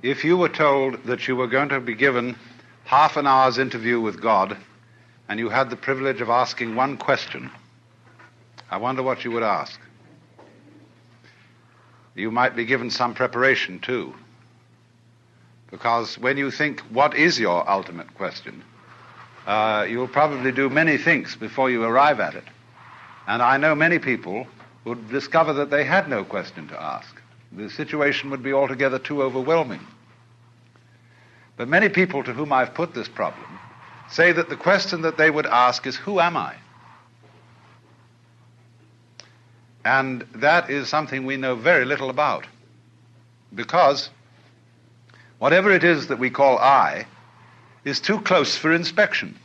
If you were told that you were going to be given half an hour's interview with God and you had the privilege of asking one question, I wonder what you would ask. You might be given some preparation too, because when you think, what is your ultimate question, you'll probably do many things before you arrive at it. And I know many people would discover that they had no question to ask. The situation would be altogether too overwhelming. But many people to whom I've put this problem say that the question that they would ask is, who am I? And that is something we know very little about, because whatever it is that we call I is too close for inspection.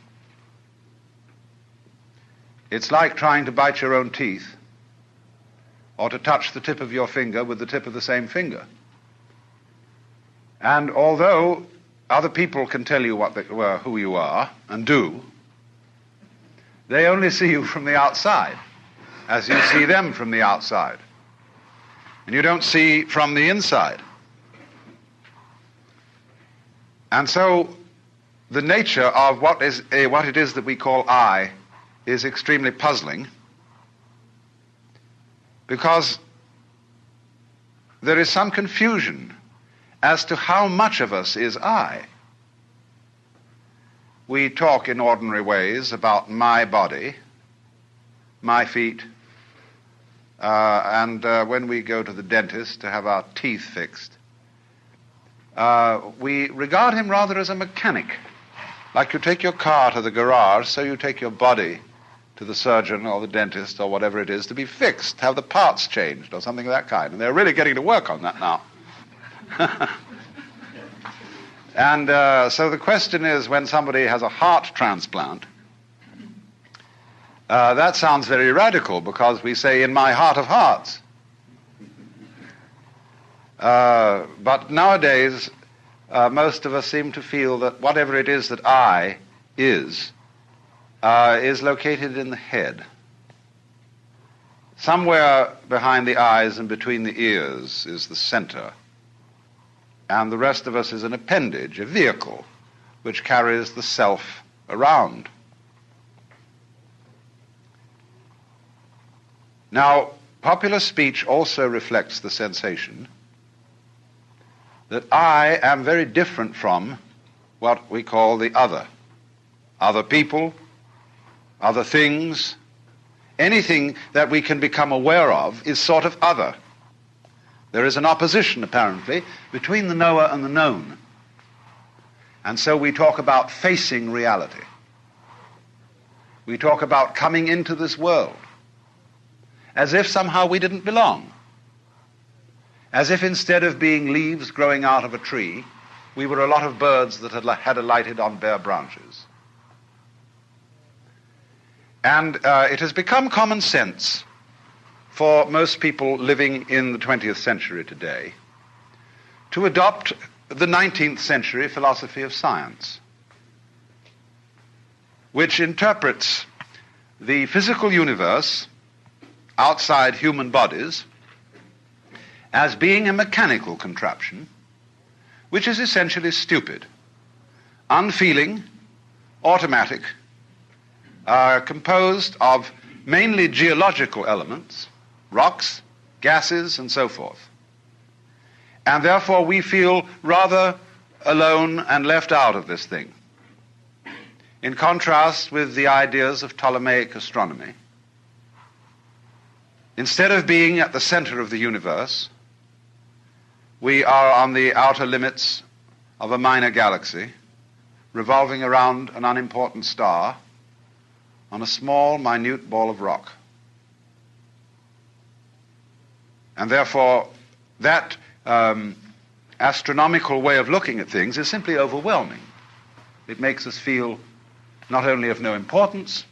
It's like trying to bite your own teeth or to touch the tip of your finger with the tip of the same finger. And although other people can tell you who you are and do, they only see you from the outside, as you see them from the outside. And you don't see from the inside. And so the nature of what it is that we call I is extremely puzzling, because there is some confusion as to how much of us is I. We talk in ordinary ways about my body, my feet, and when we go to the dentist to have our teeth fixed, we regard him rather as a mechanic. Like you take your car to the garage, so you take your body to the surgeon or the dentist or whatever it is to be fixed, have the parts changed or something of that kind. And they're really getting to work on that now. And so the question is, when somebody has a heart transplant, that sounds very radical, because we say, in my heart of hearts. But nowadays, most of us seem to feel that whatever it is that I is located in the head. Somewhere behind the eyes and between the ears is the center. And the rest of us is an appendage, a vehicle, which carries the self around. Now, popular speech also reflects the sensation that I am very different from what we call the other. Other people, other things, anything that we can become aware of is sort of other. There is an opposition, apparently, between the knower and the known. And so we talk about facing reality. We talk about coming into this world as if somehow we didn't belong. As if instead of being leaves growing out of a tree, we were a lot of birds that had alighted on bare branches. And it has become common sense for most people living in the 20th century today to adopt the 19th century philosophy of science, which interprets the physical universe outside human bodies as being a mechanical contraption, which is essentially stupid, unfeeling, automatic, composed of mainly geological elements, rocks, gases, and so forth. And therefore we feel rather alone and left out of this thing, in contrast with the ideas of Ptolemaic astronomy. Instead of being at the center of the universe, we are on the outer limits of a minor galaxy, revolving around an unimportant star on a small, minute ball of rock. And therefore, that astronomical way of looking at things is simply overwhelming. It makes us feel not only of no importance,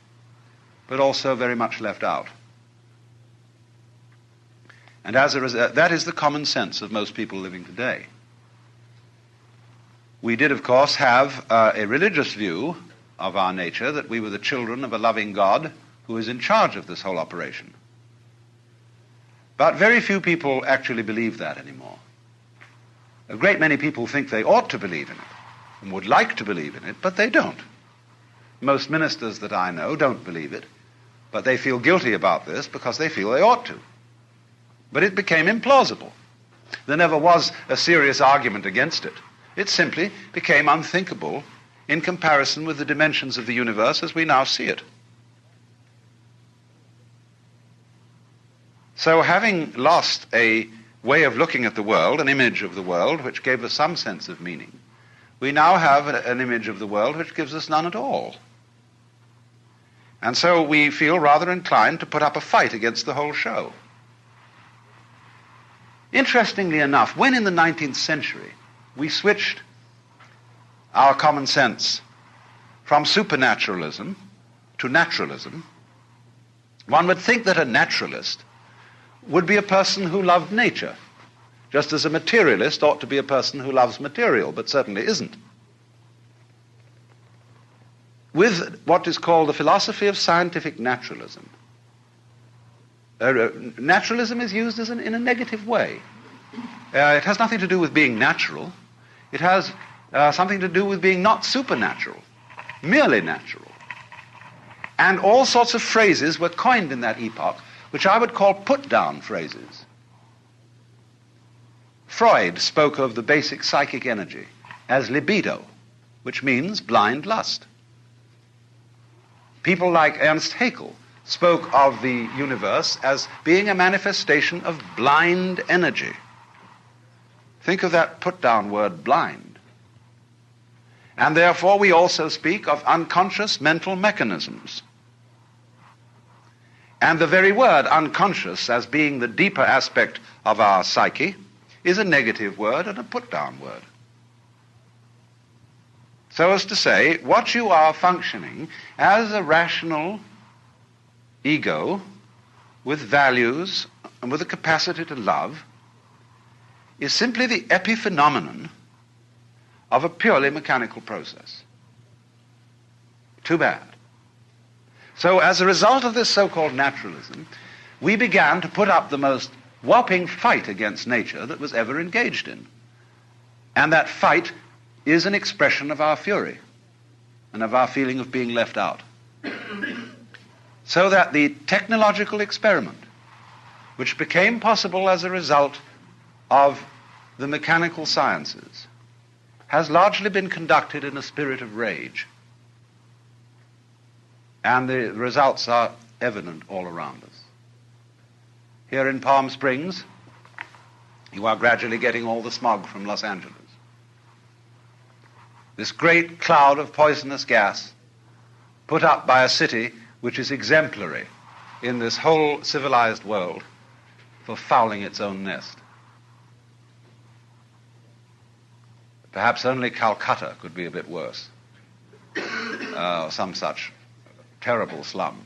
but also very much left out. And as a result, that is the common sense of most people living today. We did, of course, have a religious view of our nature, that we were the children of a loving God who is in charge of this whole operation. But very few people actually believe that anymore. A great many people think they ought to believe in it and would like to believe in it, but they don't. Most ministers that I know don't believe it, but they feel guilty about this because they feel they ought to. But it became implausible. There never was a serious argument against it. It simply became unthinkable in comparison with the dimensions of the universe as we now see it. So having lost a way of looking at the world, an image of the world which gave us some sense of meaning, we now have an image of the world which gives us none at all. And so we feel rather inclined to put up a fight against the whole show. Interestingly enough, when in the 19th century we switched our common sense from supernaturalism to naturalism, one would think that a naturalist would be a person who loved nature, just as a materialist ought to be a person who loves material, but certainly isn't. With what is called the philosophy of scientific naturalism, naturalism is used in a negative way. It has nothing to do with being natural. It has something to do with being not supernatural, merely natural. And all sorts of phrases were coined in that epoch, which I would call put-down phrases. Freud spoke of the basic psychic energy as libido, which means blind lust. People like Ernst Haeckel spoke of the universe as being a manifestation of blind energy. Think of that put-down word, blind. And therefore we also speak of unconscious mental mechanisms. And the very word unconscious, as being the deeper aspect of our psyche, is a negative word and a put-down word. So as to say, what you are functioning as a rational ego with values and with a capacity to love is simply the epiphenomenon of a purely mechanical process. Too bad. So as a result of this so-called naturalism, we began to put up the most whopping fight against nature that was ever engaged in. And that fight is an expression of our fury and of our feeling of being left out. So that the technological experiment, which became possible as a result of the mechanical sciences, has largely been conducted in a spirit of rage. And the results are evident all around us. Here in Palm Springs, you are gradually getting all the smog from Los Angeles. This great cloud of poisonous gas put up by a city which is exemplary in this whole civilized world for fouling its own nest. Perhaps only Calcutta could be a bit worse, or some such terrible slum.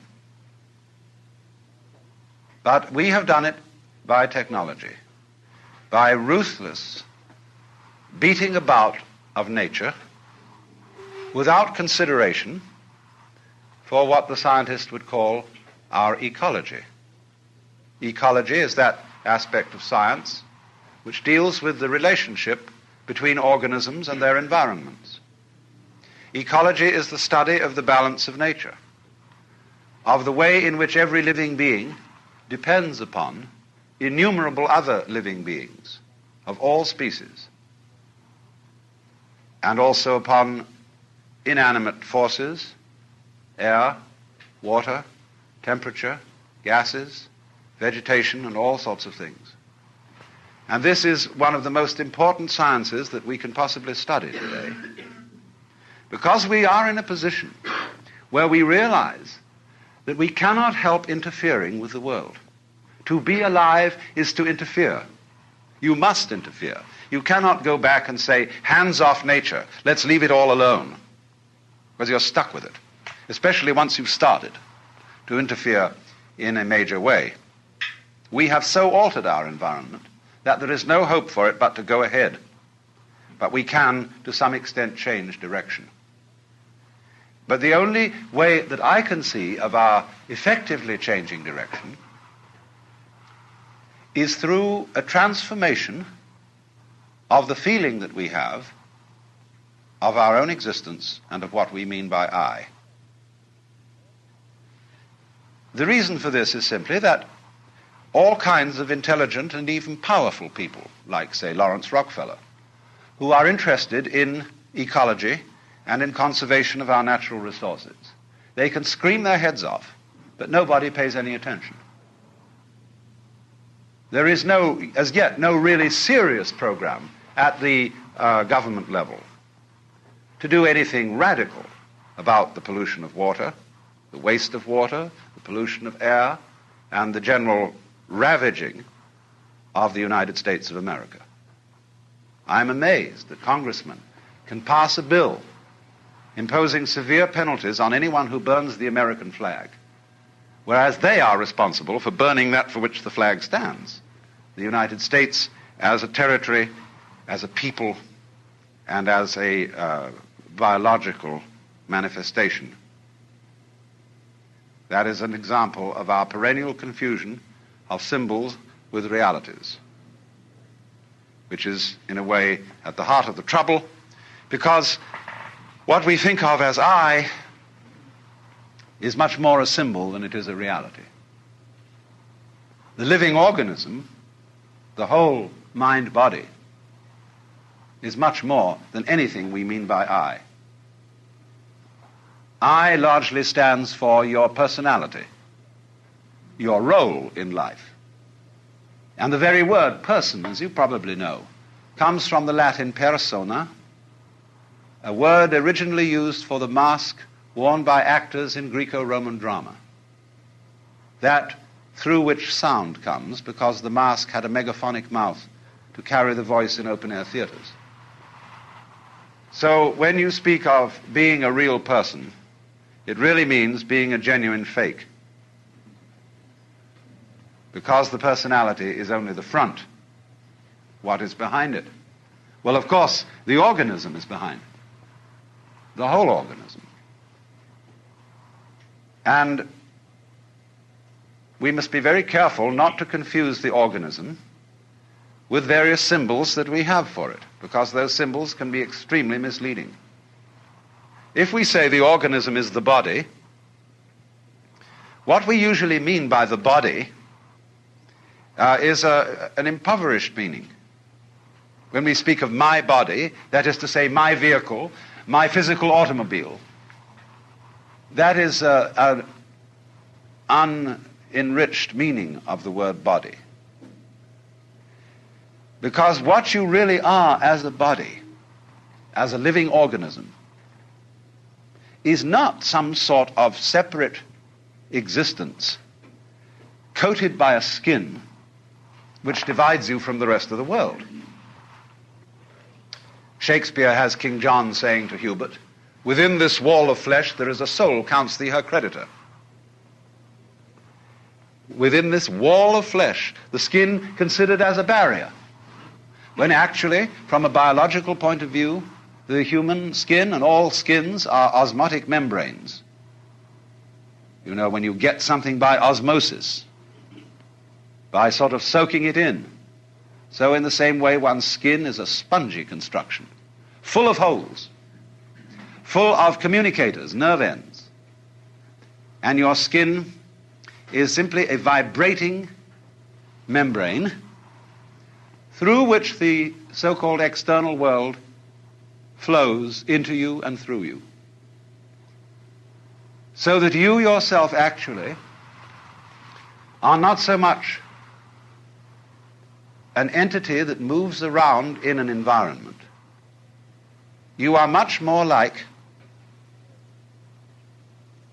But we have done it by technology, by ruthless beating about of nature without consideration for what the scientist would call our ecology. Ecology is that aspect of science which deals with the relationship between organisms and their environments. Ecology is the study of the balance of nature, of the way in which every living being depends upon innumerable other living beings of all species, and also upon inanimate forces, air, water, temperature, gases, vegetation, and all sorts of things. And this is one of the most important sciences that we can possibly study today, because we are in a position where we realize that we cannot help interfering with the world. To be alive is to interfere. You must interfere. You cannot go back and say, hands off nature, let's leave it all alone, because you're stuck with it, especially once you've started to interfere in a major way. We have so altered our environment that there is no hope for it but to go ahead. But we can, to some extent, change direction. But the only way that I can see of our effectively changing direction is through a transformation of the feeling that we have of our own existence and of what we mean by I. The reason for this is simply that all kinds of intelligent and even powerful people, like, say, Lawrence Rockefeller, who are interested in ecology and in conservation of our natural resources, they can scream their heads off, but nobody pays any attention. There is as yet, no really serious program at the government level to do anything radical about the pollution of water, the waste of water, the pollution of air, and the general ravaging of the United States of America. I'm amazed that congressmen can pass a bill imposing severe penalties on anyone who burns the American flag, whereas they are responsible for burning that for which the flag stands, the United States as a territory, as a people, and as a biological manifestation. That is an example of our perennial confusion of symbols with realities, which is, in a way, at the heart of the trouble, because what we think of as I is much more a symbol than it is a reality. The living organism, the whole mind-body, is much more than anything we mean by I. I largely stands for your personality, your role in life. And the very word person, as you probably know, comes from the Latin persona, a word originally used for the mask worn by actors in Greco-Roman drama, that through which sound comes because the mask had a megaphonic mouth to carry the voice in open-air theaters. So when you speak of being a real person, it really means being a genuine fake, because the personality is only the front. What is behind it? Well, of course, the organism is behind it, the whole organism. And we must be very careful not to confuse the organism with various symbols that we have for it, because those symbols can be extremely misleading. If we say the organism is the body, what we usually mean by the body is an impoverished meaning. When we speak of my body, that is to say my vehicle, my physical automobile, that is an unenriched meaning of the word body. Because what you really are as a body, as a living organism, is not some sort of separate existence coated by a skin which divides you from the rest of the world. Shakespeare has King John saying to Hubert, "Within this wall of flesh there is a soul, counts thee her creditor." Within this wall of flesh, the skin considered as a barrier, when actually, from a biological point of view, the human skin and all skins are osmotic membranes. You know, when you get something by osmosis, by sort of soaking it in, so in the same way one's skin is a spongy construction, full of holes, full of communicators, nerve ends. And your skin is simply a vibrating membrane through which the so-called external world flows into you and through you. So that you yourself actually are not so much an entity that moves around in an environment. You are much more like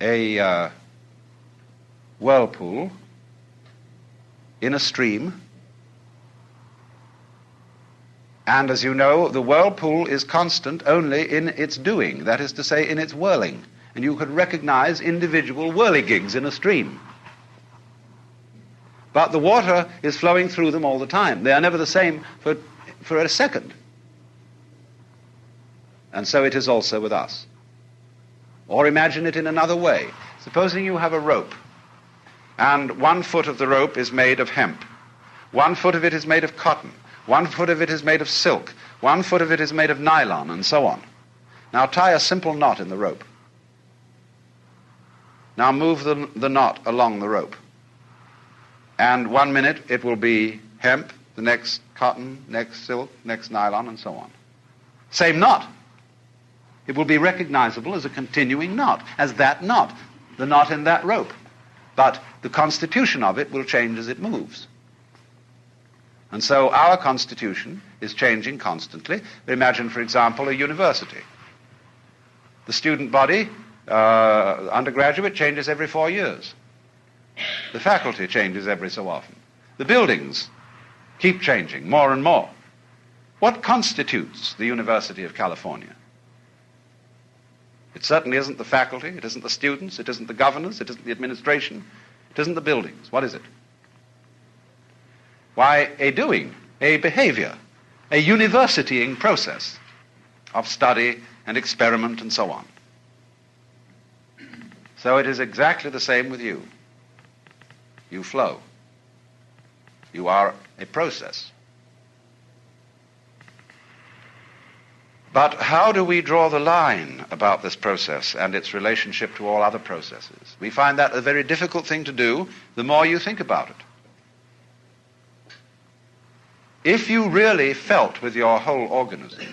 a whirlpool in a stream. And as you know, the whirlpool is constant only in its doing, that is to say, in its whirling. And you could recognize individual whirligigs in a stream. But the water is flowing through them all the time. They are never the same for a second. And so it is also with us. Or imagine it in another way. Supposing you have a rope, and 1 foot of the rope is made of hemp. 1 foot of it is made of cotton. 1 foot of it is made of silk, 1 foot of it is made of nylon, and so on. Now tie a simple knot in the rope. Now move the knot along the rope. And 1 minute it will be hemp, the next cotton, next silk, next nylon, and so on. Same knot. It will be recognizable as a continuing knot, as that knot, the knot in that rope. But the constitution of it will change as it moves. And so our constitution is changing constantly. Imagine, for example, a university. The student body, undergraduate, changes every 4 years. The faculty changes every so often. The buildings keep changing more and more. What constitutes the University of California? It certainly isn't the faculty, it isn't the students, it isn't the governors, it isn't the administration, it isn't the buildings. What is it? Why, a doing, a behavior, a universitying process of study and experiment and so on. So it is exactly the same with you. You flow. You are a process. But how do we draw the line about this process and its relationship to all other processes? We find that a very difficult thing to do the more you think about it. If you really felt with your whole organism,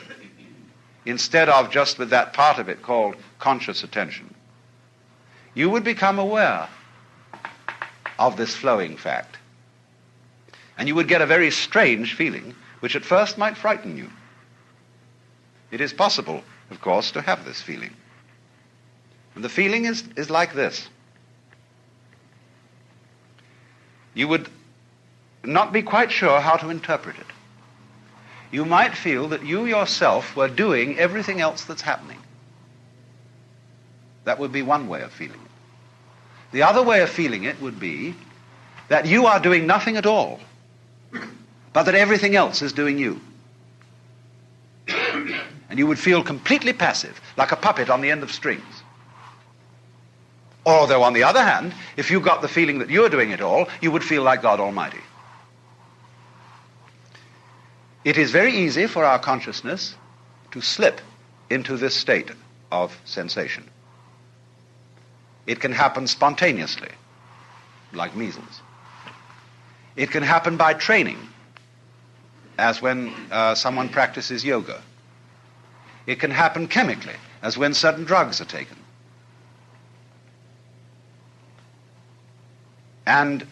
instead of just with that part of it called conscious attention, you would become aware of this flowing fact. And you would get a very strange feeling, which at first might frighten you. It is possible, of course, to have this feeling. And the feeling is like this. You would not be quite sure how to interpret it. You might feel that you yourself were doing everything else that's happening. That would be one way of feeling it. The other way of feeling it would be that you are doing nothing at all, but that everything else is doing you. And you would feel completely passive, like a puppet on the end of strings. Although, on the other hand, if you got the feeling that you're doing it all, you would feel like God Almighty. It is very easy for our consciousness to slip into this state of sensation. It can happen spontaneously, like measles. It can happen by training, as when someone practices yoga. It can happen chemically, as when certain drugs are taken. And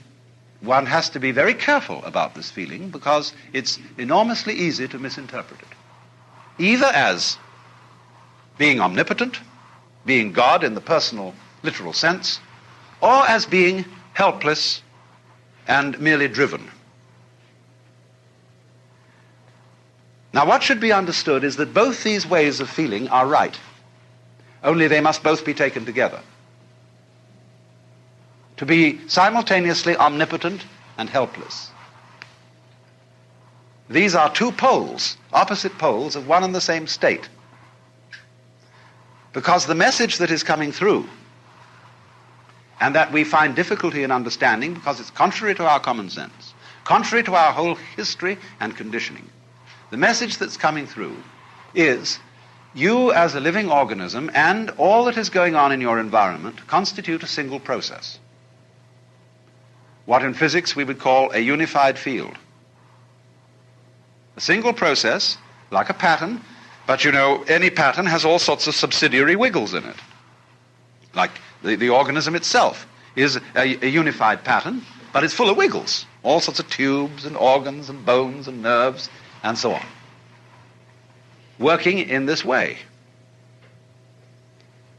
one has to be very careful about this feeling because it's enormously easy to misinterpret it. Either as being omnipotent, being God in the personal, literal sense, or as being helpless and merely driven. Now, what should be understood is that both these ways of feeling are right, only they must both be taken together. To be simultaneously omnipotent and helpless. These are two poles, opposite poles of one and the same state. Because the message that is coming through, and that we find difficulty in understanding because it's contrary to our common sense, contrary to our whole history and conditioning, the message that's coming through is you as a living organism and all that is going on in your environment constitute a single process. What in physics we would call a unified field. A single process, like a pattern, but you know, any pattern has all sorts of subsidiary wiggles in it. Like the organism itself is a unified pattern, but it's full of wiggles. All sorts of tubes and organs and bones and nerves and so on. Working in this way.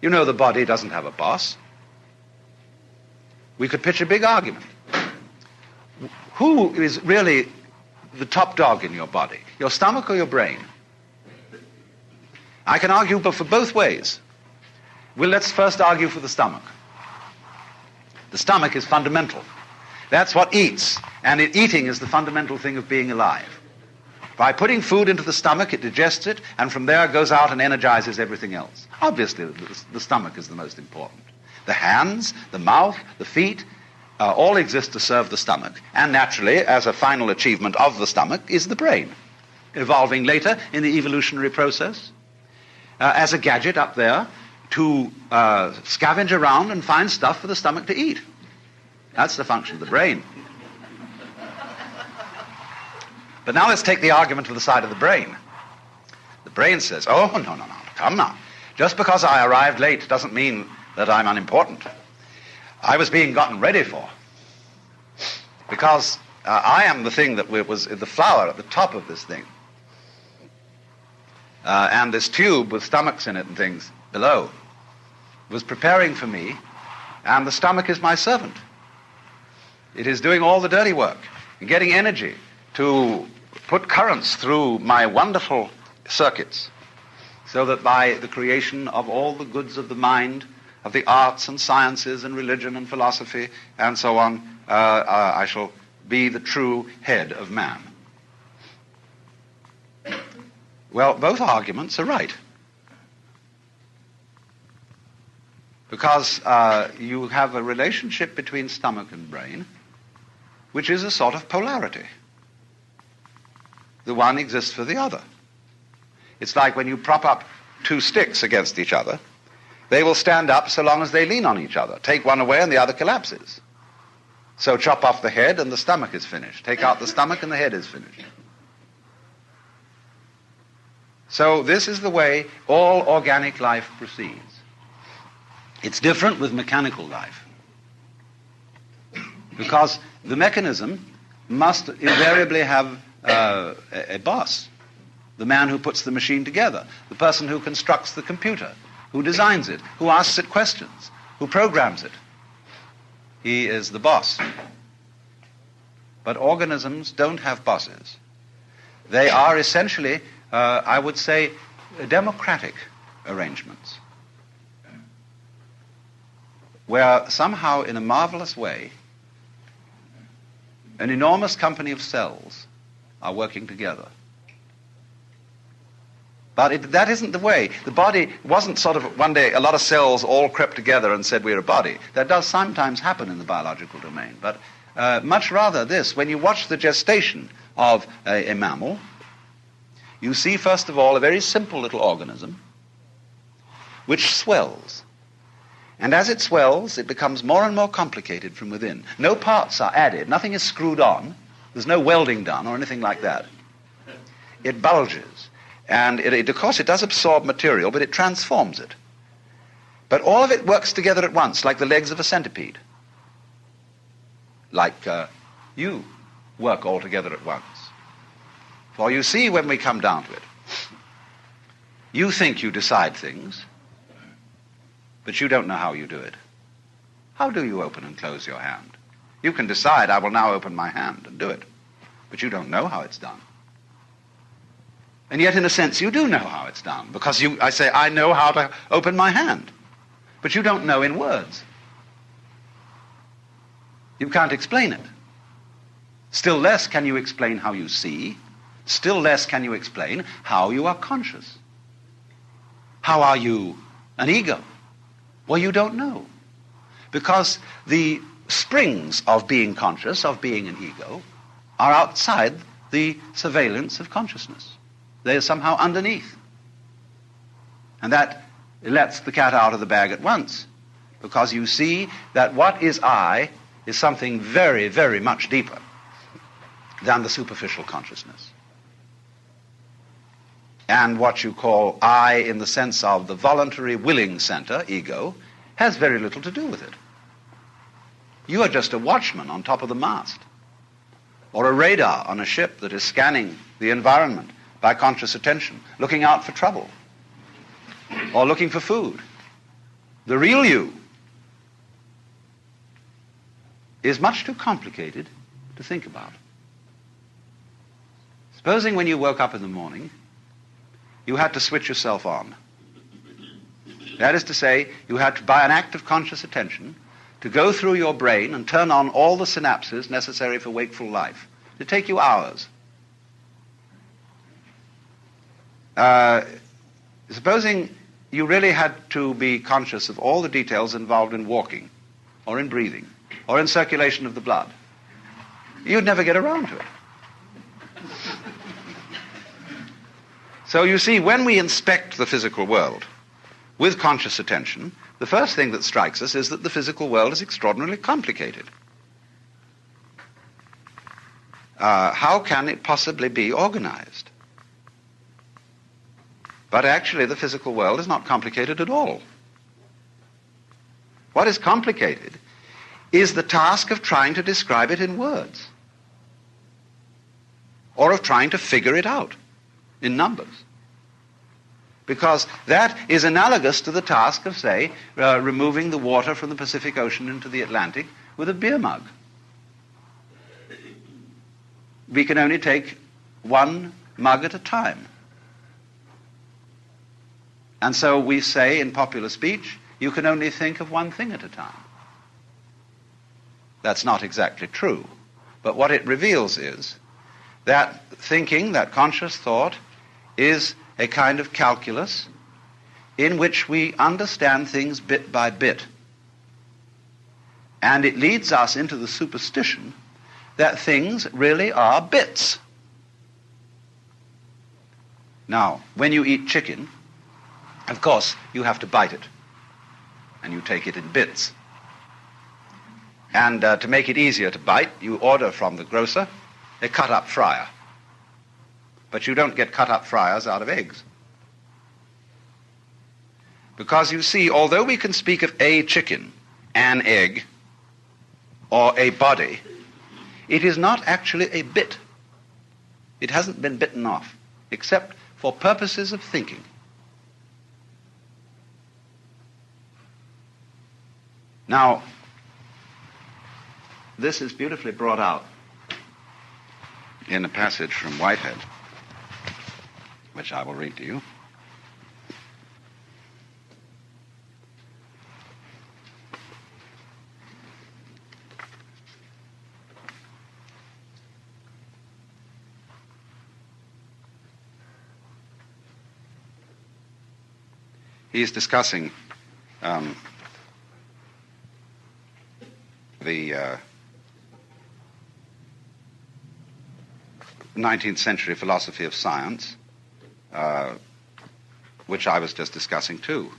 You know, the body doesn't have a boss. We could pitch a big argument. Who is really the top dog in your body? Your stomach or your brain? I can argue for both ways. Well, let's first argue for the stomach. The stomach is fundamental. That's what eats, and eating is the fundamental thing of being alive. By putting food into the stomach, it digests it, and from there it goes out and energizes everything else. Obviously, the stomach is the most important. The hands, the mouth, the feet, all exist to serve the stomach, and naturally, as a final achievement of the stomach, is the brain, evolving later in the evolutionary process as a gadget up there to scavenge around and find stuff for the stomach to eat. That's the function of the brain. But now let's take the argument to the side of the brain. The brain says, oh, no, come now. Just because I arrived late doesn't mean that I'm unimportant. I was being gotten ready for. Because I am the thing that was the flower at the top of this thing. And this tube with stomachs in it and things below was preparing for me, and the stomach is my servant. It is doing all the dirty work and getting energy to put currents through my wonderful circuits, so that by the creation of all the goods of the mind, of the arts and sciences and religion and philosophy and so on, I shall be the true head of man. Well, both arguments are right. Because you have a relationship between stomach and brain, which is a sort of polarity. The one exists for the other. It's like when you prop up two sticks against each other, they will stand up so long as they lean on each other. Take one away and the other collapses. So chop off the head and the stomach is finished. Take out the stomach and the head is finished. So this is the way all organic life proceeds. It's different with mechanical life, because the mechanism must invariably have a boss, the man who puts the machine together, the person who constructs the computer, who designs it, who asks it questions, who programs it. He is the boss. But organisms don't have bosses. They are essentially, I would say, democratic arrangements, where somehow, in a marvelous way, an enormous company of cells are working together. But that isn't the way. The body wasn't sort of one day a lot of cells all crept together and said we're a body. That does sometimes happen in the biological domain. But much rather this, when you watch the gestation of a mammal, you see first of all a very simple little organism which swells. And as it swells, it becomes more and more complicated from within. No parts are added. Nothing is screwed on. There's no welding done or anything like that. It bulges. And of course, it does absorb material, but it transforms it. But all of it works together at once, like the legs of a centipede. Like you work all together at once. For you see, when we come down to it, you think you decide things, but you don't know how you do it. How do you open and close your hand? You can decide, I will now open my hand and do it, but you don't know how it's done. And yet, in a sense, you do know how it's done, because I say, I know how to open my hand, but you don't know in words. You can't explain it. Still less can you explain how you see. Still less can you explain how you are conscious. How are you an ego? Well, you don't know. Because the springs of being conscious, of being an ego, are outside the surveillance of consciousness. They are somehow underneath. And that lets the cat out of the bag at once, because you see that what is I is something very, very much deeper than the superficial consciousness. And what you call I in the sense of the voluntary willing center, ego, has very little to do with it. You are just a watchman on top of the mast, or a radar on a ship that is scanning the environment by conscious attention, looking out for trouble, or looking for food. The real you is much too complicated to think about. Supposing when you woke up in the morning, you had to switch yourself on. That is to say, you had to, by an act of conscious attention, to go through your brain and turn on all the synapses necessary for wakeful life. It'd take you hours. Supposing you really had to be conscious of all the details involved in walking or in breathing, or in circulation of the blood. You'd never get around to it. So you see, when we inspect the physical world with conscious attention, the first thing that strikes us is that the physical world is extraordinarily complicated. How can it possibly be organized? But actually, the physical world is not complicated at all. What is complicated is the task of trying to describe it in words, or of trying to figure it out in numbers. Because that is analogous to the task of, say, removing the water from the Pacific Ocean into the Atlantic with a beer mug. We can only take one mug at a time. And so we say in popular speech, you can only think of one thing at a time. That's not exactly true. But what it reveals is that thinking, that conscious thought, is a kind of calculus in which we understand things bit by bit. And it leads us into the superstition that things really are bits. Now, when you eat chicken, of course, you have to bite it, and you take it in bits. And to make it easier to bite, you order from the grocer a cut-up fryer. But you don't get cut-up fryers out of eggs. Because you see, although we can speak of a chicken, an egg, or a body, it is not actually a bit. It hasn't been bitten off, except for purposes of thinking. Now, this is beautifully brought out in a passage from Whitehead, which I will read to you. He's discussing the 19th century philosophy of science, which I was just discussing too.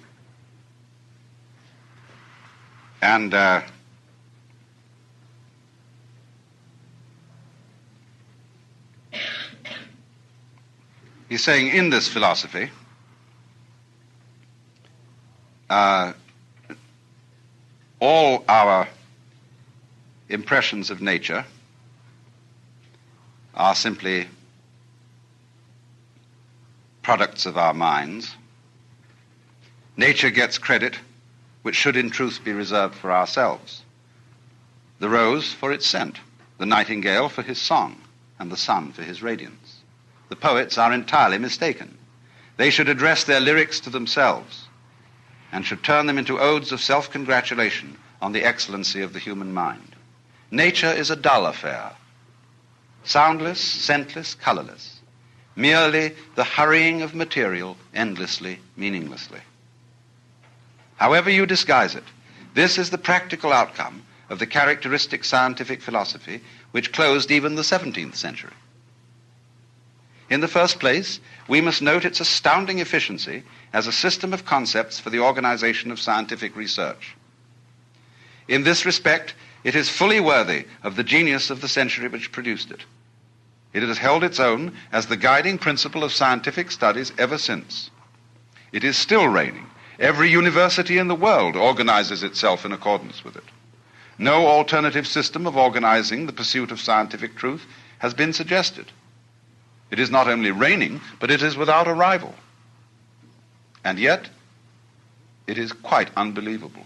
And he's saying in this philosophy, all our impressions of nature are simply products of our minds. Nature gets credit which should in truth be reserved for ourselves. The rose for its scent, the nightingale for his song, and the sun for his radiance. The poets are entirely mistaken. They should address their lyrics to themselves and should turn them into odes of self-congratulation on the excellency of the human mind. Nature is a dull affair, soundless, scentless, colorless, merely the hurrying of material endlessly, meaninglessly. However you disguise it, this is the practical outcome of the characteristic scientific philosophy which closed even the 17th century. In the first place, we must note its astounding efficiency as a system of concepts for the organization of scientific research. In this respect, it is fully worthy of the genius of the century which produced it. It has held its own as the guiding principle of scientific studies ever since. It is still reigning. Every university in the world organizes itself in accordance with it. No alternative system of organizing the pursuit of scientific truth has been suggested. It is not only reigning, but it is without a rival. And yet, it is quite unbelievable.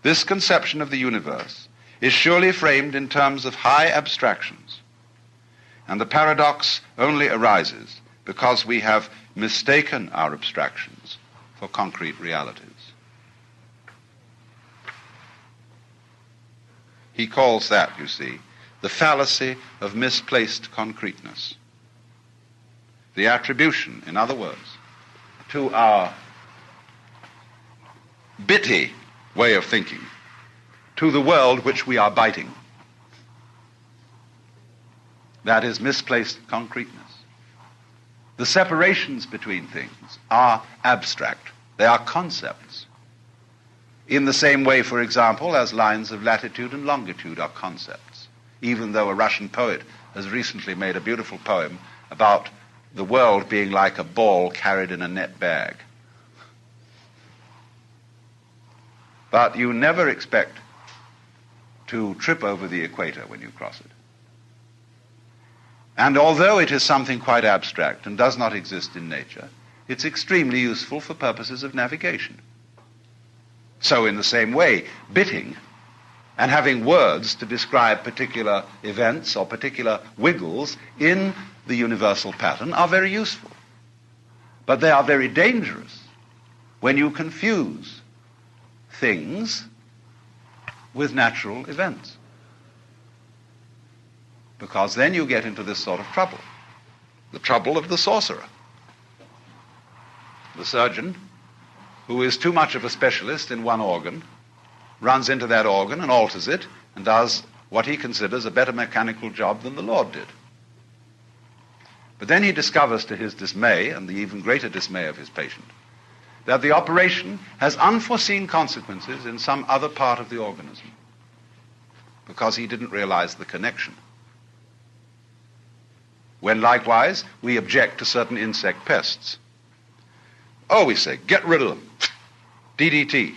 This conception of the universe is surely framed in terms of high abstractions, and the paradox only arises because we have mistaken our abstractions for concrete realities. He calls that, you see, the fallacy of misplaced concreteness. The attribution, in other words, to our bitty way of thinking to the world which we are biting. That is misplaced concreteness. The separations between things are abstract. They are concepts. In the same way, for example, as lines of latitude and longitude are concepts, even though a Russian poet has recently made a beautiful poem about the world being like a ball carried in a net bag. But you never expect to trip over the equator when you cross it. And although it is something quite abstract and does not exist in nature, it's extremely useful for purposes of navigation. So in the same way, bitting and having words to describe particular events or particular wiggles in the universal pattern are very useful. But they are very dangerous when you confuse things with natural events. Because then you get into this sort of trouble. The trouble of the sorcerer. The surgeon, who is too much of a specialist in one organ, runs into that organ and alters it and does what he considers a better mechanical job than the Lord did. But then he discovers, to his dismay, and the even greater dismay of his patient, that the operation has unforeseen consequences in some other part of the organism, because he didn't realize the connection. When likewise we object to certain insect pests. Oh, we say, get rid of them. DDT.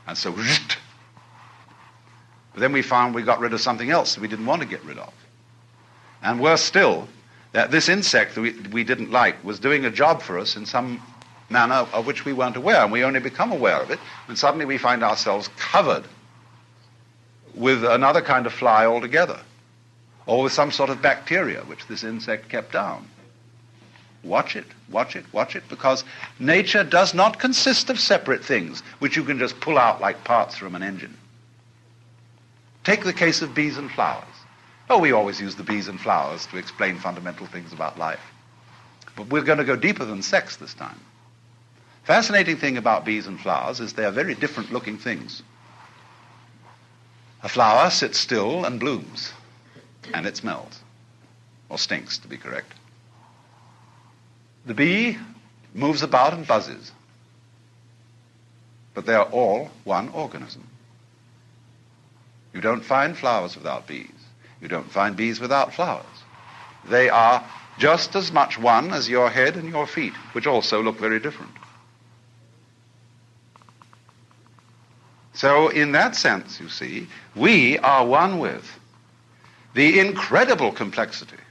And so, but then we found we got rid of something else that we didn't want to get rid of. And worse still, that this insect that we didn't like was doing a job for us in some manner of which we weren't aware, and we only become aware of it when suddenly we find ourselves covered with another kind of fly altogether, or with some sort of bacteria which this insect kept down. Watch it, watch it, watch it, because nature does not consist of separate things which you can just pull out like parts from an engine. Take the case of bees and flowers. Oh, we always use the bees and flowers to explain fundamental things about life. But we're going to go deeper than sex this time. Fascinating thing about bees and flowers is they are very different looking things. A flower sits still and blooms, and it smells, or stinks to be correct. The bee moves about and buzzes, but they are all one organism. You don't find flowers without bees. You don't find bees without flowers. They are just as much one as your head and your feet, which also look very different. So in that sense, you see, we are one with the incredible complexity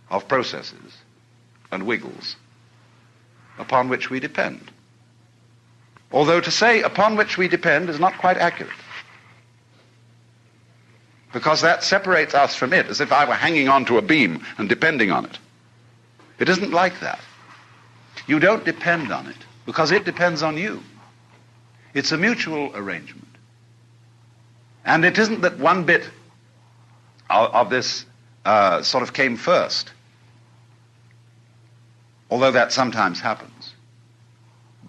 of processes and wiggles upon which we depend. Although to say upon which we depend is not quite accurate, because that separates us from it, as if I were hanging onto a beam and depending on it. It isn't like that. You don't depend on it, because it depends on you. It's a mutual arrangement. And it isn't that one bit of this sort of came first, although that sometimes happens.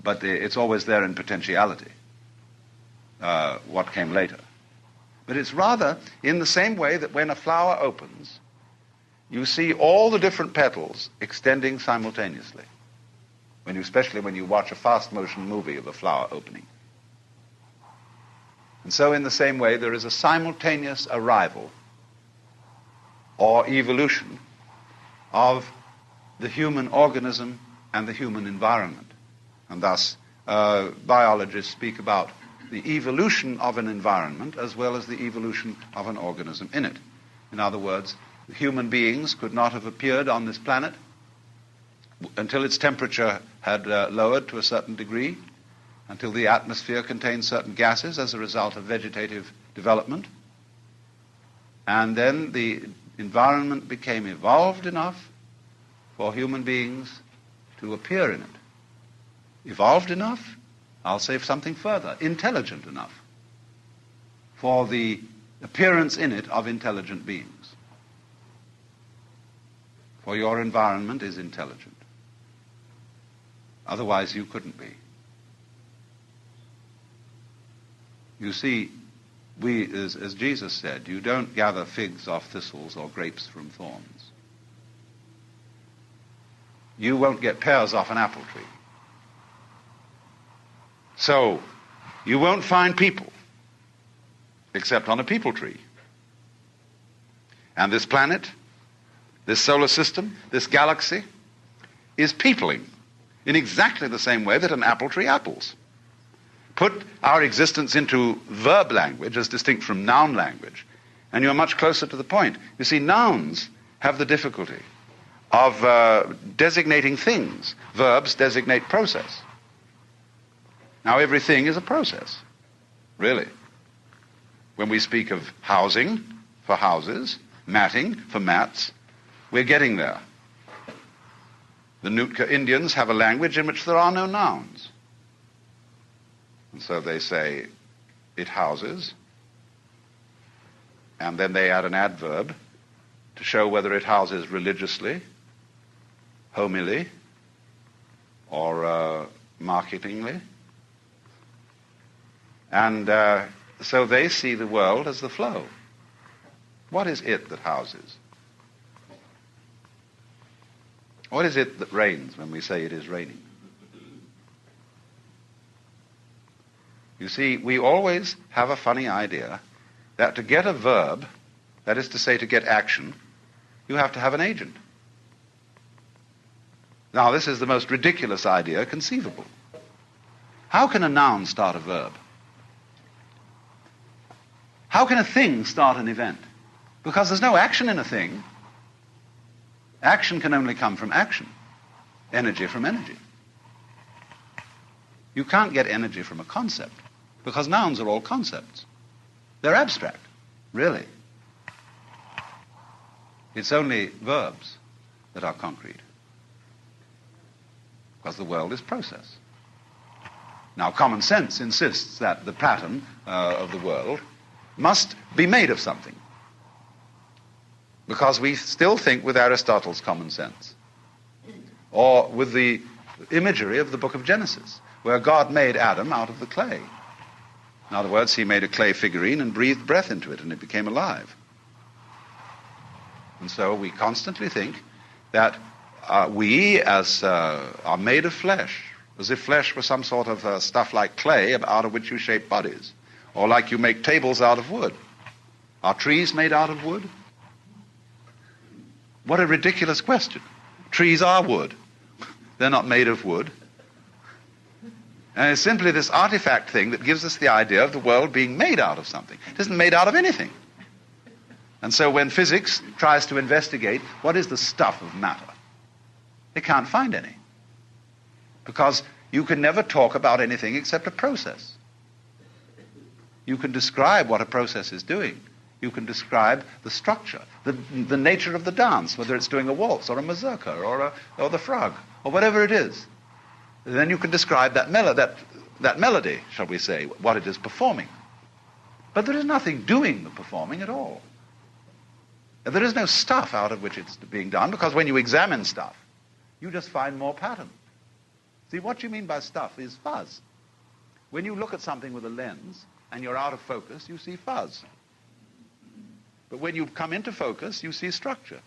But it's always there in potentiality, what came later. But it's rather in the same way that when a flower opens, you see all the different petals extending simultaneously, especially when you watch a fast-motion movie of a flower opening. And so in the same way, there is a simultaneous arrival or evolution of the human organism and the human environment. And thus, biologists speak about the evolution of an environment as well as the evolution of an organism in it. In other words, human beings could not have appeared on this planet until its temperature had lowered to a certain degree, until the atmosphere contained certain gases as a result of vegetative development. And then the environment became evolved enough for human beings to appear in it. Evolved enough? I'll say something further. Intelligent enough for the appearance in it of intelligent beings. For your environment is intelligent. Otherwise you couldn't be. You see, as Jesus said, you don't gather figs off thistles or grapes from thorns. You won't get pears off an apple tree. So, you won't find people except on a people tree. And this planet, this solar system, this galaxy is peopling in exactly the same way that an apple tree apples. Put our existence into verb language as distinct from noun language, and you're much closer to the point. You see, nouns have the difficulty of designating things. Verbs designate process. Now, everything is a process, really. When we speak of housing for houses, matting for mats, we're getting there. The Nootka Indians have a language in which there are no nouns. And so they say, it houses, and then they add an adverb to show whether it houses religiously, homily, or marketingly. And so they see the world as the flow. What is it that houses? What is it that rains when we say it is raining? You see, we always have a funny idea that to get a verb, that is to say to get action, you have to have an agent. Now, this is the most ridiculous idea conceivable. How can a noun start a verb? How can a thing start an event? Because there's no action in a thing. Action can only come from action. Energy from energy. You can't get energy from a concept, because nouns are all concepts. They're abstract, really. It's only verbs that are concrete, because the world is process. Now, common sense insists that the pattern of the world must be made of something, because we still think with Aristotle's common sense, or with the imagery of the book of Genesis, where God made Adam out of the clay. In other words, he made a clay figurine and breathed breath into it, and it became alive. And so we constantly think that we as are made of flesh, as if flesh were some sort of stuff like clay out of which you shape bodies, or like you make tables out of wood. Are trees made out of wood? What a ridiculous question. Trees are wood. They're not made of wood. And it's simply this artifact thing that gives us the idea of the world being made out of something. It isn't made out of anything. And so when physics tries to investigate what is the stuff of matter, they can't find any. Because you can never talk about anything except a process. You can describe what a process is doing. You can describe the structure, the nature of the dance, whether it's doing a waltz or a mazurka or the frog or whatever it is. Then you can describe that melody, shall we say, what it is performing. But there is nothing doing the performing at all. There is no stuff out of which it's being done, because when you examine stuff, you just find more pattern. See, what you mean by stuff is fuzz. When you look at something with a lens and you're out of focus, you see fuzz. But when you come into focus, you see structure.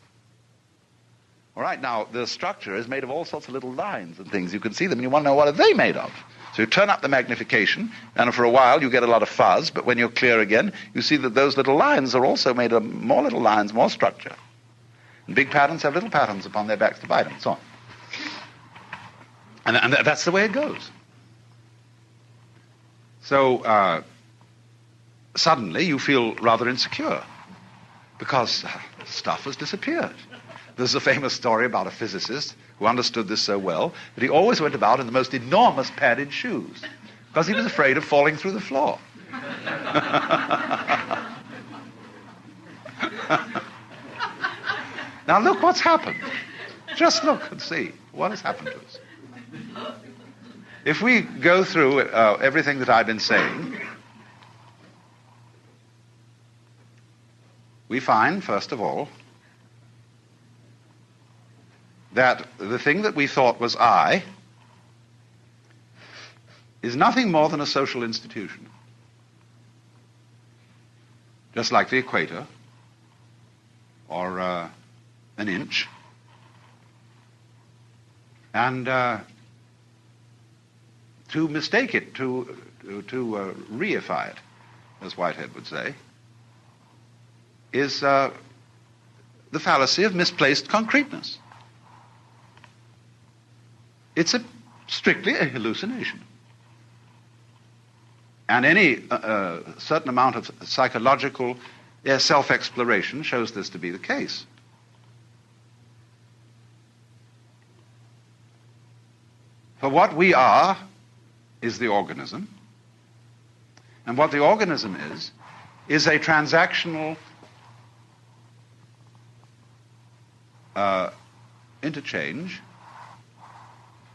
All right, now, the structure is made of all sorts of little lines and things. You can see them, and you want to know what are they made of. So you turn up the magnification, and for a while you get a lot of fuzz, but when you're clear again, you see that those little lines are also made of more little lines, more structure. And big patterns have little patterns upon their backs to bite, and so on. And that's the way it goes. So suddenly you feel rather insecure, because stuff has disappeared. There's a famous story about a physicist who understood this so well that he always went about in the most enormous padded shoes, because he was afraid of falling through the floor. Now look what's happened. Just look and see what has happened to us. If we go through everything that I've been saying, we find, first of all, that the thing that we thought was I is nothing more than a social institution. just like the equator, or an inch, and to mistake it, to reify it, as Whitehead would say, is the fallacy of misplaced concreteness. It's strictly a hallucination. And any certain amount of psychological self-exploration shows this to be the case. For what we are is the organism, and what the organism is a transactional interchange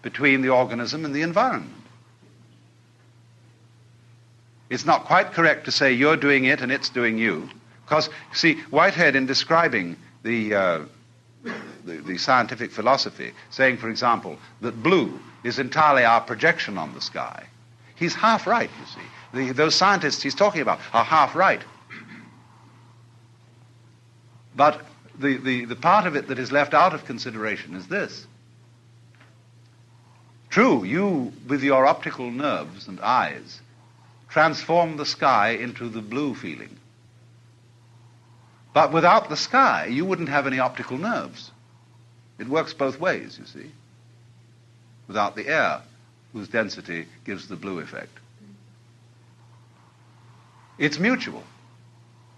between the organism and the environment. It's not quite correct to say you're doing it and it's doing you, because, see, Whitehead, in describing the scientific philosophy, saying, for example, that blue is entirely our projection on the sky, he's half right, you see. Those scientists he's talking about are half right. But the part of it that is left out of consideration is this. True, you, with your optical nerves and eyes, transform the sky into the blue feeling. But without the sky, you wouldn't have any optical nerves. It works both ways, you see. Without the air, whose density gives the blue effect. It's mutual.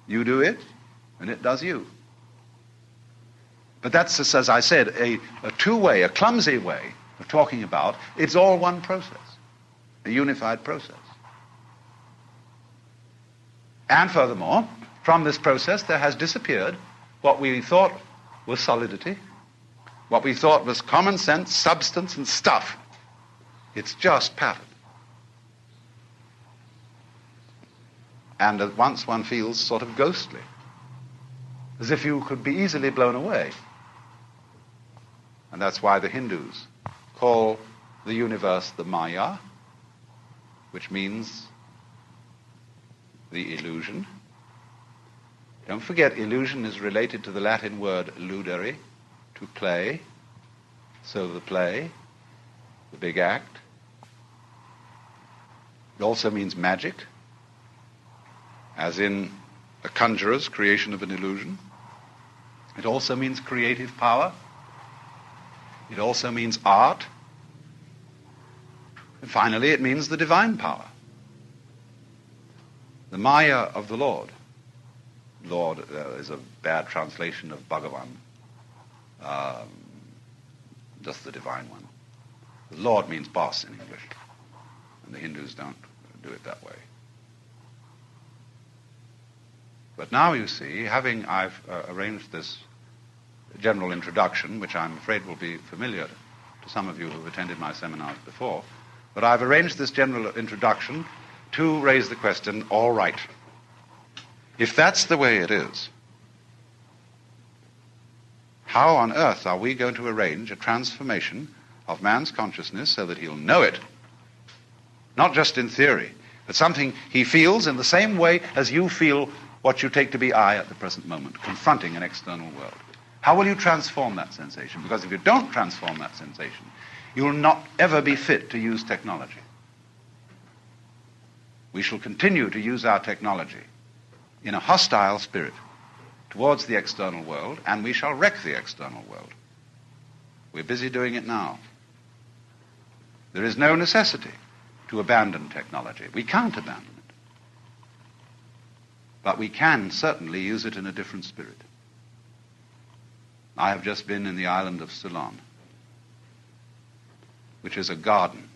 You do it, and it does you. But that's, as I said, a two-way, a clumsy way of talking about, it's all one process, a unified process. And furthermore, from this process there has disappeared what we thought was solidity, what we thought was common sense, substance, and stuff. It's just pattern. And at once one feels sort of ghostly, as if you could be easily blown away. And that's why the Hindus call the universe the Maya, which means the illusion. Don't forget, illusion is related to the Latin word ludere, to play. So the play, the big act. It also means magic, as in a conjurer's creation of an illusion. It also means creative power. It also means art. And finally, it means the divine power. The Maya of the Lord. Lord is a bad translation of Bhagavan. Just the divine one. The Lord means boss in English. And the Hindus don't do it that way. But now you see, I've arranged this general introduction, which I'm afraid will be familiar to some of you who have attended my seminars before, but I've arranged this general introduction to raise the question, all right, if that's the way it is, how on earth are we going to arrange a transformation of man's consciousness so that he'll know it, not just in theory, but something he feels in the same way as you feel what you take to be I at the present moment, confronting an external world? How will you transform that sensation? Because if you don't transform that sensation, you will not ever be fit to use technology. We shall continue to use our technology in a hostile spirit towards the external world, and we shall wreck the external world. We're busy doing it now. There is no necessity to abandon technology. We can't abandon it. But we can certainly use it in a different spirit. I have just been in the island of Ceylon, which is a garden,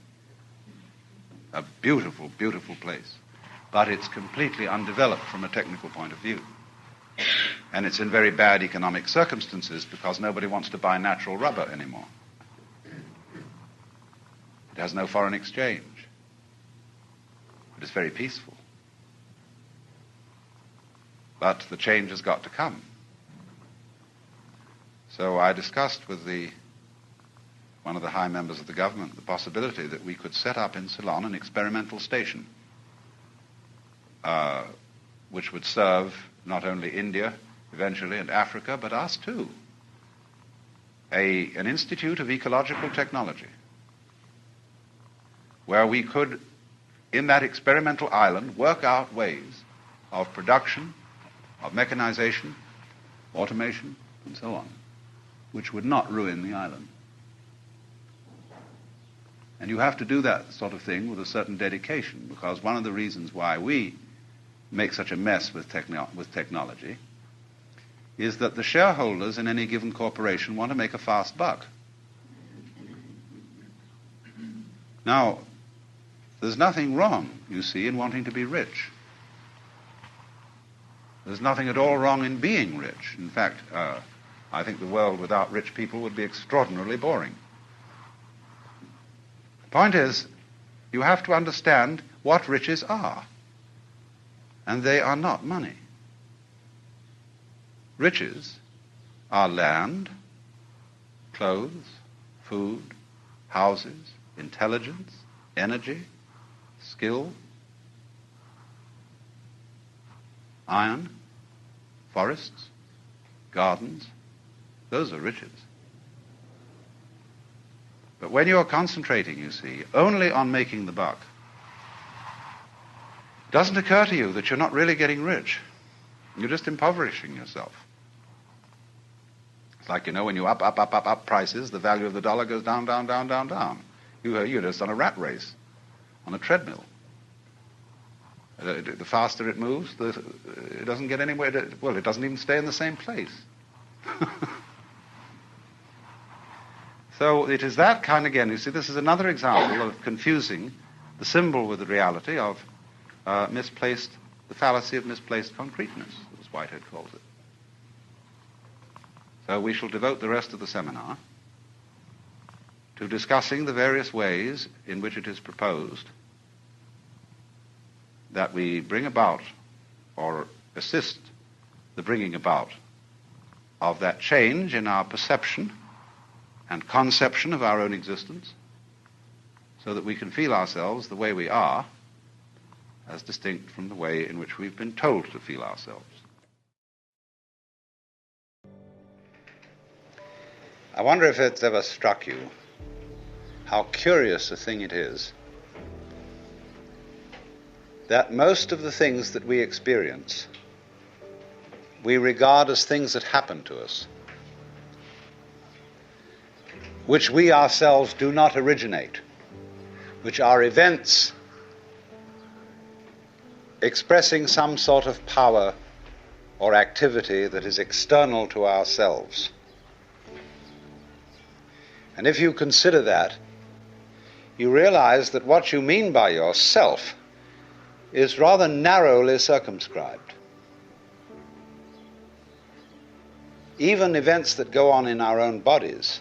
a beautiful, beautiful place, but it's completely undeveloped from a technical point of view. And it's in very bad economic circumstances because nobody wants to buy natural rubber anymore. It has no foreign exchange. It is very peaceful. But the change has got to come. So I discussed with one of the high members of the government the possibility that we could set up in Ceylon an experimental station which would serve not only India eventually and Africa, but us too. An institute of ecological technology, where we could, in that experimental island, work out ways of production, of mechanization, automation, and so on, which would not ruin the island. And you have to do that sort of thing with a certain dedication, because one of the reasons why we make such a mess with technology is that the shareholders in any given corporation want to make a fast buck. Now, there's nothing wrong, you see, in wanting to be rich. There's nothing at all wrong in being rich. In fact, I think the world without rich people would be extraordinarily boring. The point is, you have to understand what riches are. And they are not money. Riches are land, clothes, food, houses, intelligence, energy, skill, iron, forests, gardens. Those are riches. But when you're concentrating, you see, only on making the buck, it doesn't occur to you that you're not really getting rich. You're just impoverishing yourself. It's like, when you up prices, the value of the dollar goes down, down, down, down, down. You're just on a rat race, on a treadmill. The faster it moves, it doesn't get anywhere. It doesn't even stay in the same place. So it is that kind, again, you see, this is another example of confusing the symbol with the reality of the fallacy of misplaced concreteness, as Whitehead calls it. So we shall devote the rest of the seminar to discussing the various ways in which it is proposed that we bring about or assist the bringing about of that change in our perception and conception of our own existence, so that we can feel ourselves the way we are, as distinct from the way in which we've been told to feel ourselves. I wonder if it's ever struck you how curious a thing it is that most of the things that we experience we regard as things that happen to us, which we ourselves do not originate, which are events expressing some sort of power or activity that is external to ourselves. And if you consider that, you realize that what you mean by yourself is rather narrowly circumscribed. Even events that go on in our own bodies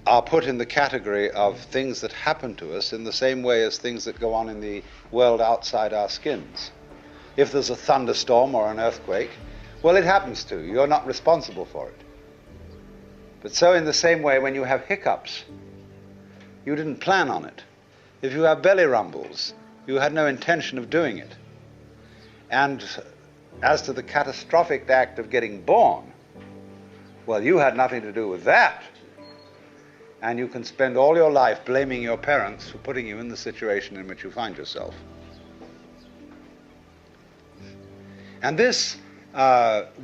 are put in the category of things that happen to us in the same way as things that go on in the world outside our skins. If there's a thunderstorm or an earthquake, well, it happens to you. You're not responsible for it. But so in the same way, when you have hiccups, you didn't plan on it. If you have belly rumbles, you had no intention of doing it. And as to the catastrophic act of getting born, well, you had nothing to do with that. And you can spend all your life blaming your parents for putting you in the situation in which you find yourself. And this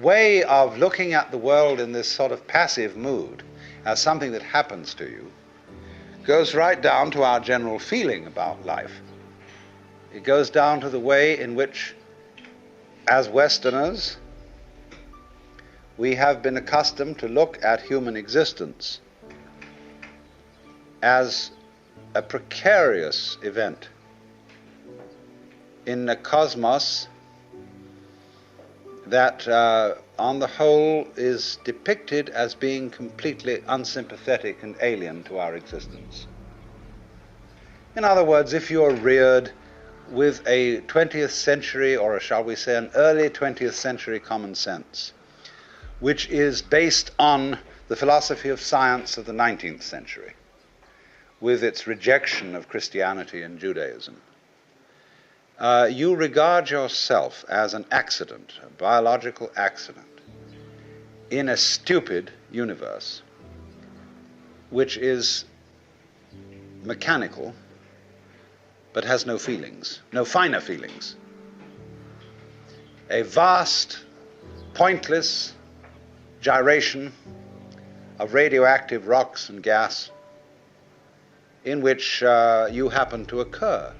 way of looking at the world in this sort of passive mood as something that happens to you goes right down to our general feeling about life. It goes down to the way in which, as Westerners, we have been accustomed to look at human existence as a precarious event in a cosmos that, on the whole, is depicted as being completely unsympathetic and alien to our existence. In other words, if you're reared with a 20th century, or shall we say an early 20th century common sense, which is based on the philosophy of science of the 19th century, with its rejection of Christianity and Judaism, you regard yourself as an accident, a biological accident, in a stupid universe, which is mechanical, but has no feelings, no finer feelings. A vast, pointless gyration of radioactive rocks and gas in which you happen to occur.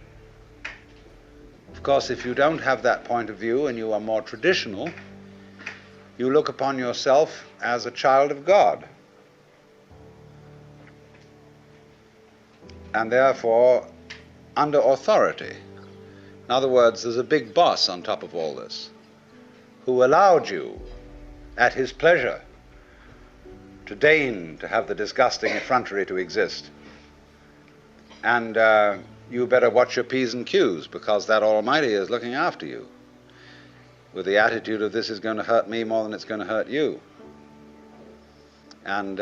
Of course, if you don't have that point of view and you are more traditional, you look upon yourself as a child of God. And therefore, under authority. In other words, there's a big boss on top of all this who allowed you, at his pleasure, to deign to have the disgusting effrontery to exist. And you better watch your P's and Q's, because that Almighty is looking after you with the attitude of, this is going to hurt me more than it's going to hurt you. And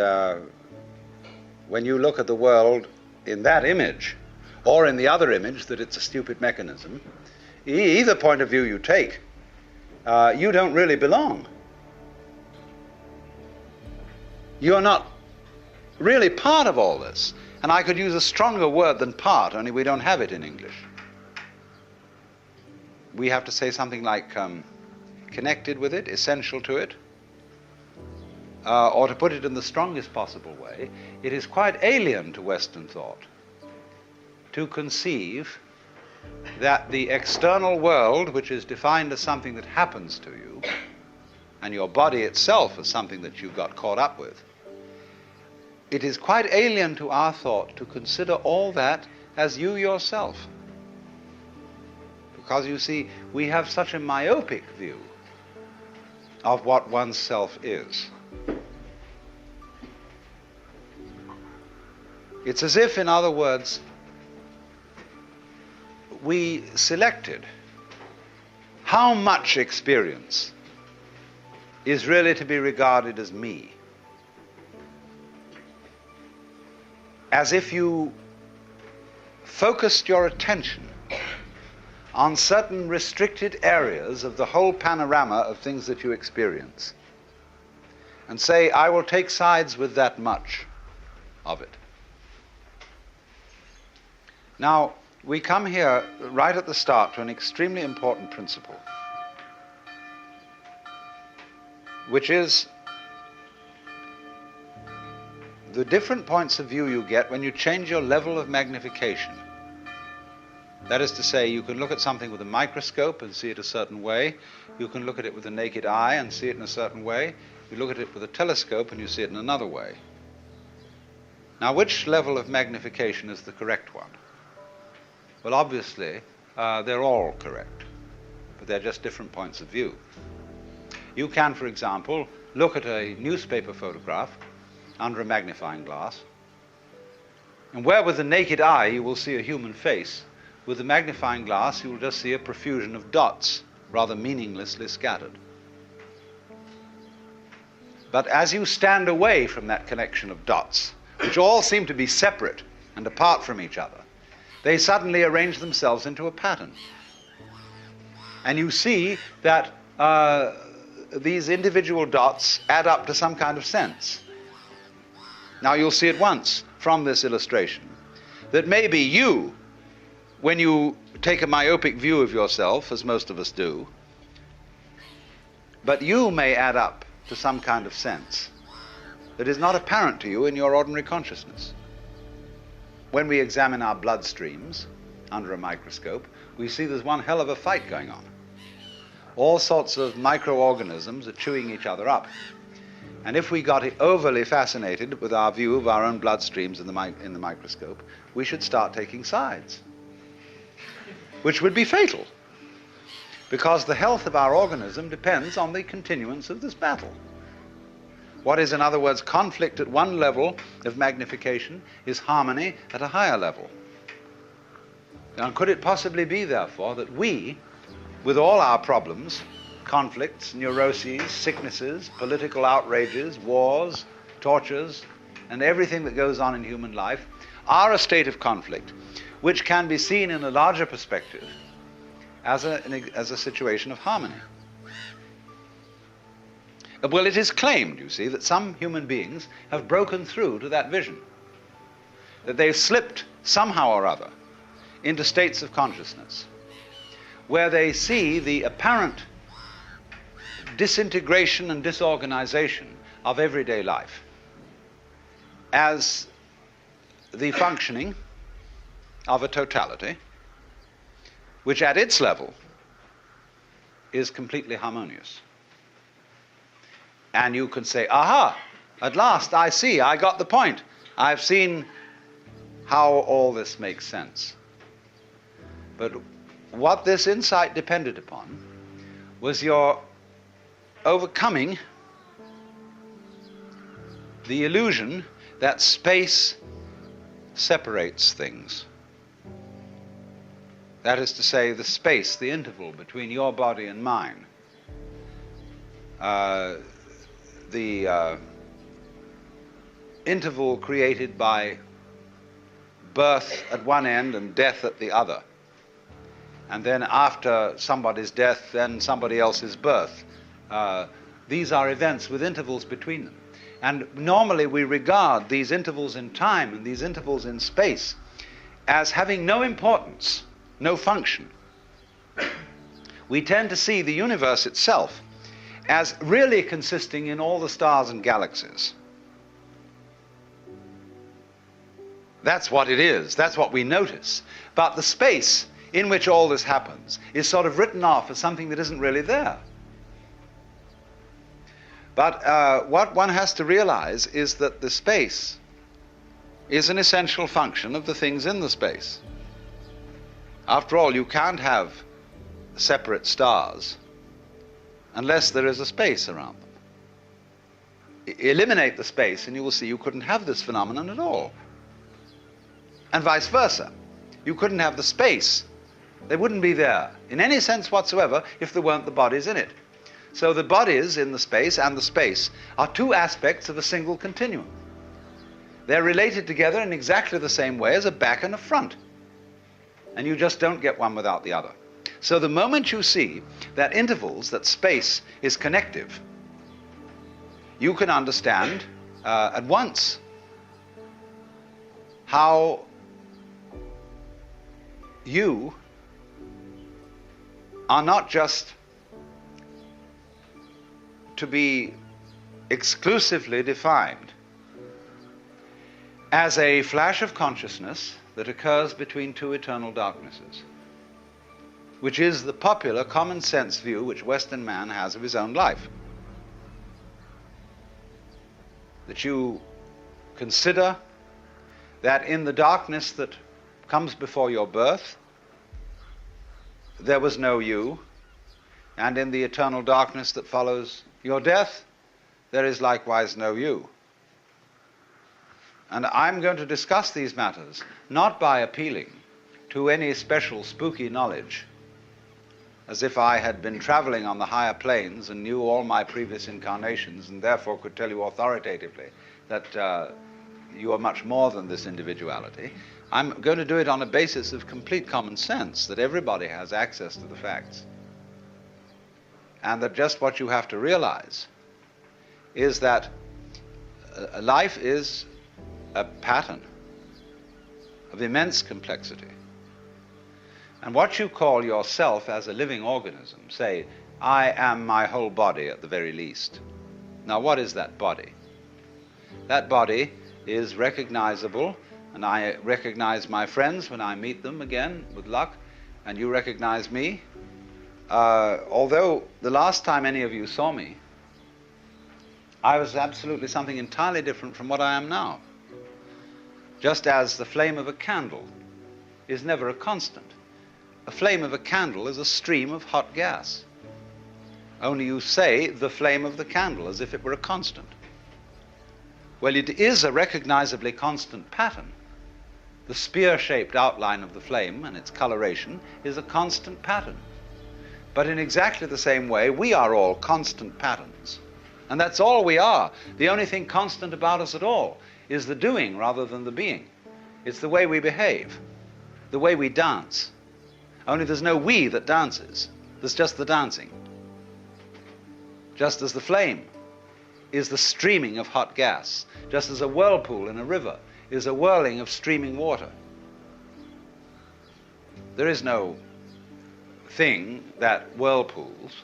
when you look at the world in that image, or in the other image, that it's a stupid mechanism, either point of view you take, you don't really belong. You're not really part of all this. And I could use a stronger word than part, only we don't have it in English. We have to say something like connected with it, essential to it, or to put it in the strongest possible way, it is quite alien to Western thought to conceive that the external world, which is defined as something that happens to you, and your body itself as something that you've got caught up with, it is quite alien to our thought to consider all that as you yourself. Because you see, we have such a myopic view of what oneself is. It's as if, in other words, we selected how much experience is really to be regarded as me. As if you focused your attention on certain restricted areas of the whole panorama of things that you experience, and say, I will take sides with that much of it. Now, we come here right at the start to an extremely important principle, which is the different points of view you get when you change your level of magnification. That is to say, you can look at something with a microscope and see it a certain way. You can look at it with the naked eye and see it in a certain way. You look at it with a telescope and you see it in another way. Now, which level of magnification is the correct one? Well, obviously, they're all correct, but they're just different points of view. You can, for example, look at a newspaper photograph under a magnifying glass, and where with the naked eye you will see a human face, with the magnifying glass you will just see a profusion of dots, rather meaninglessly scattered. But as you stand away from that collection of dots, which all seem to be separate and apart from each other, they suddenly arrange themselves into a pattern. And you see that these individual dots add up to some kind of sense. Now you'll see at once from this illustration that maybe you, when you take a myopic view of yourself, as most of us do, but you may add up to some kind of sense that is not apparent to you in your ordinary consciousness. When we examine our blood streams under a microscope, we see there's one hell of a fight going on. All sorts of microorganisms are chewing each other up. And if we got overly fascinated with our view of our own bloodstreams in the microscope, we should start taking sides, which would be fatal, because the health of our organism depends on the continuance of this battle. What is, in other words, conflict at one level of magnification is harmony at a higher level. Now, could it possibly be, therefore, that we, with all our problems, conflicts, neuroses, sicknesses, political outrages, wars, tortures, and everything that goes on in human life, are a state of conflict which can be seen in a larger perspective as a situation of harmony. Well, it is claimed, you see, that some human beings have broken through to that vision, that they've slipped somehow or other into states of consciousness where they see the apparent disintegration and disorganization of everyday life as the functioning of a totality which at its level is completely harmonious. And you can say, aha, at last I see, I got the point. I've seen how all this makes sense. But what this insight depended upon was your overcoming the illusion that space separates things. That is to say, the space, the interval between your body and mine. The interval created by birth at one end and death at the other. And then after somebody's death, then somebody else's birth. These are events with intervals between them. And normally we regard these intervals in time and these intervals in space as having no importance, no function. We tend to see the universe itself as really consisting in all the stars and galaxies. That's what it is. That's what we notice. But the space in which all this happens is sort of written off as something that isn't really there. But what one has to realize is that the space is an essential function of the things in the space. After all, you can't have separate stars unless there is a space around them. Eliminate the space and you will see you couldn't have this phenomenon at all. And vice versa. You couldn't have the space. They wouldn't be there in any sense whatsoever if there weren't the bodies in it. So the bodies in the space and the space are two aspects of a single continuum. They're related together in exactly the same way as a back and a front. And you just don't get one without the other. So the moment you see that intervals, that space is connective, you can understand at once how you are not just to be exclusively defined as a flash of consciousness that occurs between two eternal darknesses, which is the popular common sense view which Western man has of his own life. That you consider that in the darkness that comes before your birth, there was no you, and in the eternal darkness that follows your death, there is likewise no you. And I'm going to discuss these matters not by appealing to any special spooky knowledge, as if I had been traveling on the higher planes and knew all my previous incarnations and therefore could tell you authoritatively that you are much more than this individuality. I'm going to do it on a basis of complete common sense, that everybody has access to the facts. And that just what you have to realize is that life is a pattern of immense complexity. And what you call yourself as a living organism, say, I am my whole body at the very least. Now, what is that body? That body is recognizable, and I recognize my friends when I meet them again, with luck, and you recognize me. Although the last time any of you saw me, I was absolutely something entirely different from what I am now. Just as the flame of a candle is never a constant. A flame of a candle is a stream of hot gas. Only you say the flame of the candle as if it were a constant. Well, it is a recognizably constant pattern. The spear-shaped outline of the flame and its coloration is a constant pattern. But in exactly the same way, we are all constant patterns. And that's all we are. The only thing constant about us at all is the doing rather than the being. It's the way we behave, the way we dance. Only there's no we that dances. There's just the dancing. Just as the flame is the streaming of hot gas, just as a whirlpool in a river is a whirling of streaming water. There is no thing that whirlpools.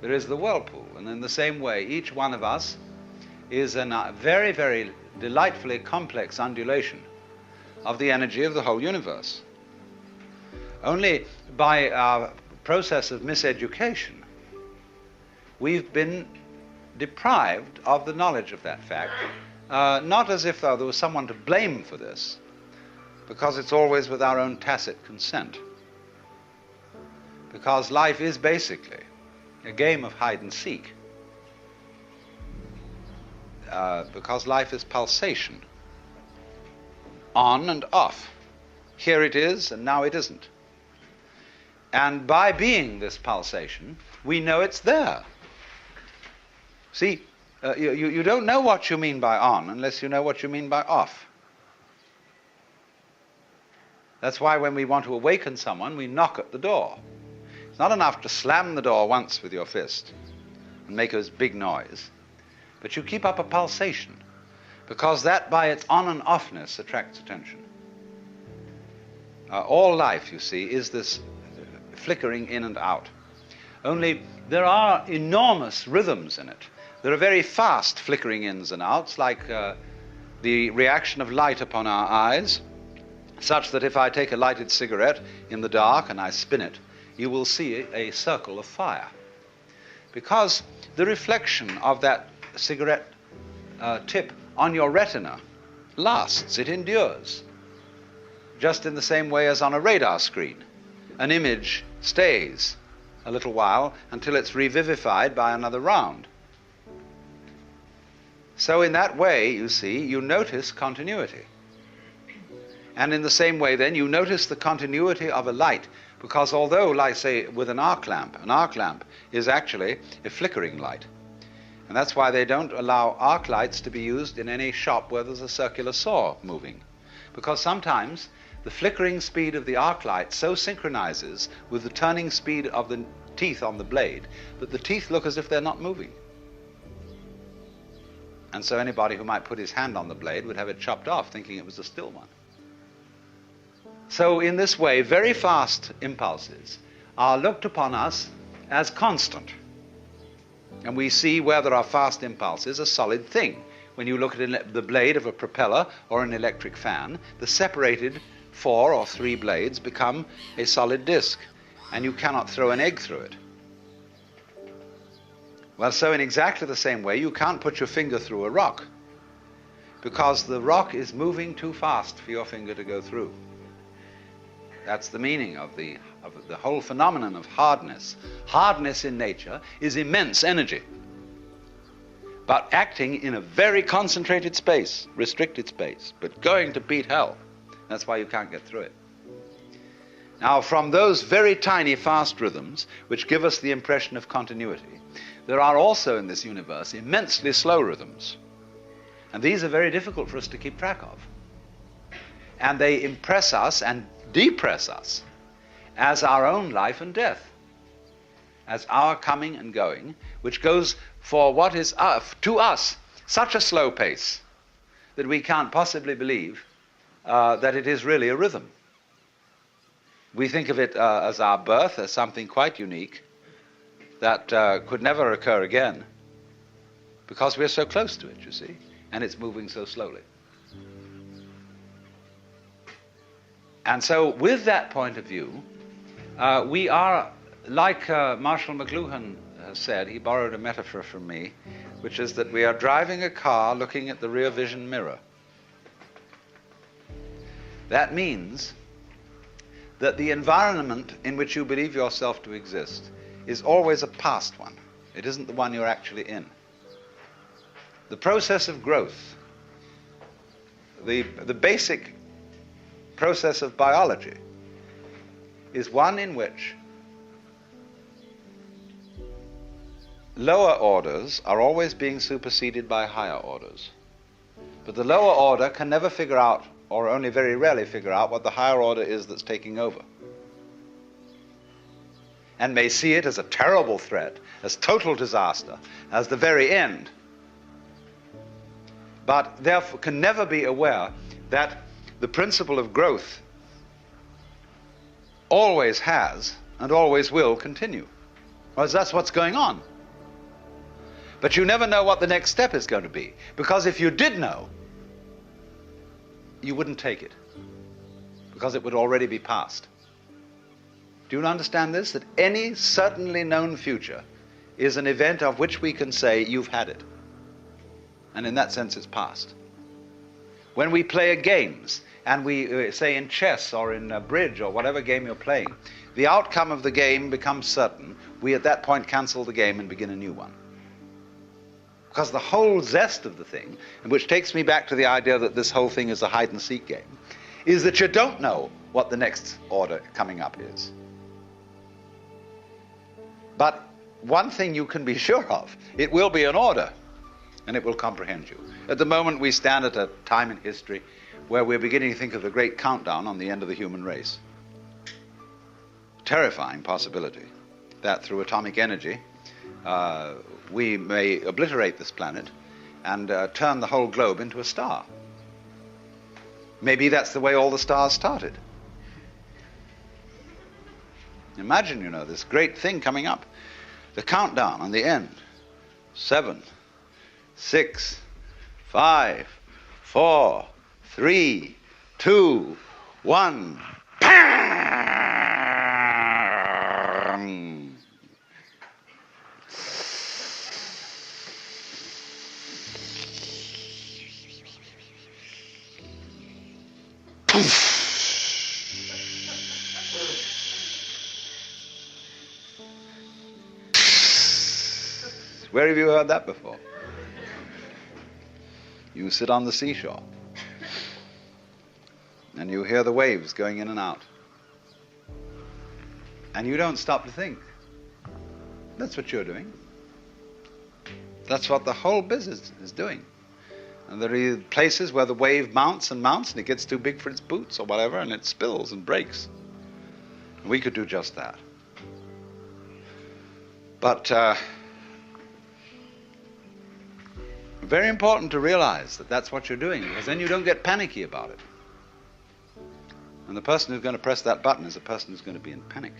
There is the whirlpool. And in the same way, each one of us is a very, very delightfully complex undulation of the energy of the whole universe. Only by our process of miseducation, we've been deprived of the knowledge of that fact, not as if though there was someone to blame for this, because it's always with our own tacit consent. Because life is basically a game of hide and seek. Because life is pulsation, on and off. Here it is, and now it isn't. And by being this pulsation, we know it's there. See, you don't know what you mean by on unless you know what you mean by off. That's why when we want to awaken someone, we knock at the door. It's not enough to slam the door once with your fist and make a big noise, but you keep up a pulsation, because that by its on and offness attracts attention. All life, you see, is this flickering in and out. Only there are enormous rhythms in it. There are very fast flickering ins and outs, like the reaction of light upon our eyes, such that if I take a lighted cigarette in the dark and I spin it, you will see a circle of fire. Because the reflection of that cigarette tip on your retina lasts, it endures. Just in the same way as on a radar screen. An image stays a little while until it's revivified by another round. So in that way, you see, you notice continuity. And in the same way then, you notice the continuity of a light, because although, like say, with an arc lamp is actually a flickering light. And that's why they don't allow arc lights to be used in any shop where there's a circular saw moving. Because sometimes the flickering speed of the arc light so synchronizes with the turning speed of the teeth on the blade that the teeth look as if they're not moving. And so anybody who might put his hand on the blade would have it chopped off, thinking it was a still one. So in this way, very fast impulses are looked upon us as constant. And we see where there are fast impulses a solid thing. When you look at the blade of a propeller or an electric fan, the separated 4 or 3 blades become a solid disc, and you cannot throw an egg through it. Well, so in exactly the same way, you can't put your finger through a rock, because the rock is moving too fast for your finger to go through. That's the meaning of the whole phenomenon of hardness. Hardness in nature is immense energy, but acting in a very concentrated space, restricted space, but going to beat hell. That's why you can't get through it. Now, from those very tiny fast rhythms, which give us the impression of continuity, there are also in this universe immensely slow rhythms. And these are very difficult for us to keep track of. And they impress us and depress us as our own life and death, as our coming and going, which goes for what is to us such a slow pace that we can't possibly believe that it is really a rhythm. We think of it as our birth, as something quite unique that could never occur again, because we're so close to it, you see, and it's moving so slowly. And so with that point of view, we are, like Marshall McLuhan said, he borrowed a metaphor from me, which is that we are driving a car looking at the rear vision mirror. That means that the environment in which you believe yourself to exist is always a past one. It isn't the one you're actually in. The process of growth, the basic process of biology, is one in which lower orders are always being superseded by higher orders. But the lower order can never figure out or only very rarely figure out what the higher order is that's taking over, and may see it as a terrible threat, as total disaster, as the very end, but therefore can never be aware that the principle of growth always has and always will continue. Whereas that's what's going on. But you never know what the next step is going to be, because if you did know, you wouldn't take it, because it would already be past. Do you understand this? That any certainly known future is an event of which we can say, you've had it. And in that sense, it's past. When we play games, and we say in chess or in bridge or whatever game you're playing, the outcome of the game becomes certain. We at that point cancel the game and begin a new one. Because the whole zest of the thing, and which takes me back to the idea that this whole thing is a hide-and-seek game, is that you don't know what the next order coming up is. But one thing you can be sure of, it will be an order, and it will comprehend you. At the moment, we stand at a time in history where we're beginning to think of the great countdown on the end of the human race. Terrifying possibility that through atomic energy, we may obliterate this planet and turn the whole globe into a star. Maybe that's the way all the stars started. Imagine, you know, this great thing coming up. The countdown on the end. 7, 6, 5, 4, 3, 2, 1. Bang! Where have you heard that before? You sit on the seashore and you hear the waves going in and out, and you don't stop to think. That's what you're doing. That's what the whole business is doing. And there are places where the wave mounts and mounts and it gets too big for its boots or whatever, and it spills and breaks. And we could do just that. But very important to realize that that's what you're doing, because then you don't get panicky about it. And the person who's going to press that button is a person who's going to be in panic.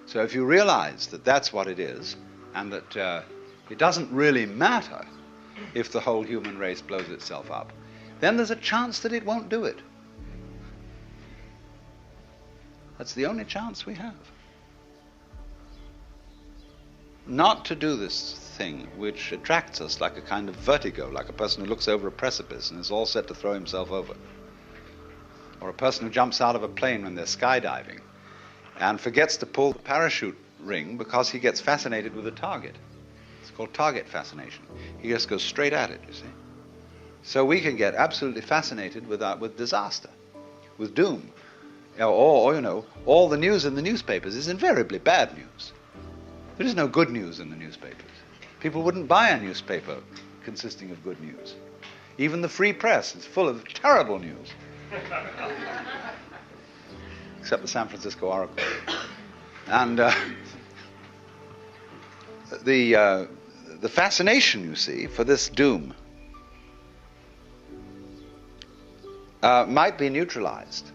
So if you realize that that's what it is, and that it doesn't really matter if the whole human race blows itself up, then there's a chance that it won't do it. That's the only chance we have. Not to do this thing which attracts us like a kind of vertigo, like a person who looks over a precipice and is all set to throw himself over. Or a person who jumps out of a plane when they're skydiving and forgets to pull the parachute ring because he gets fascinated with a target. It's called target fascination. He just goes straight at it, you see. So we can get absolutely fascinated with disaster, with doom. Or, you know, all the news in the newspapers is invariably bad news. There is no good news in the newspapers. People wouldn't buy a newspaper consisting of good news. Even the free press is full of terrible news. Except the San Francisco Oracle. And the fascination, you see, for this doom might be neutralized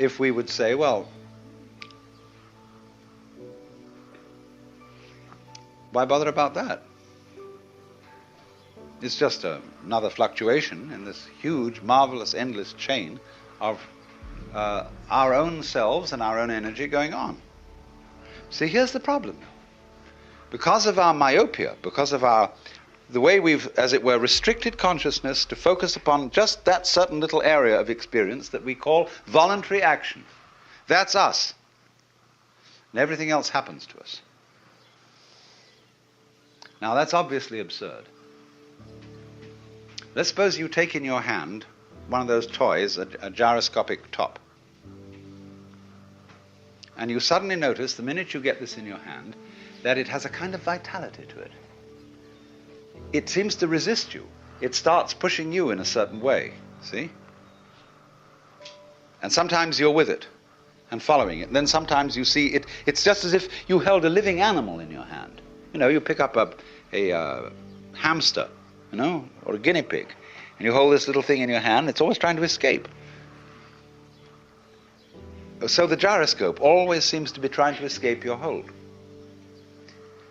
if we would say, well, why bother about that? It's just another fluctuation in this huge, marvelous, endless chain of our own selves and our own energy going on. See, here's the problem. Because of our myopia, because of the way we've, as it were, restricted consciousness to focus upon just that certain little area of experience that we call voluntary action. That's us. And everything else happens to us. Now, that's obviously absurd. Let's suppose you take in your hand one of those toys, a gyroscopic top. And you suddenly notice, the minute you get this in your hand, that it has a kind of vitality to it. It seems to resist you. it starts pushing you in a certain way, see? And sometimes you're with it and following it. And then sometimes you see it, it's just as if you held a living animal in your hand. You know, you pick up a hamster, you know, or a guinea pig, and you hold this little thing in your hand, it's always trying to escape. So the gyroscope always seems to be trying to escape your hold.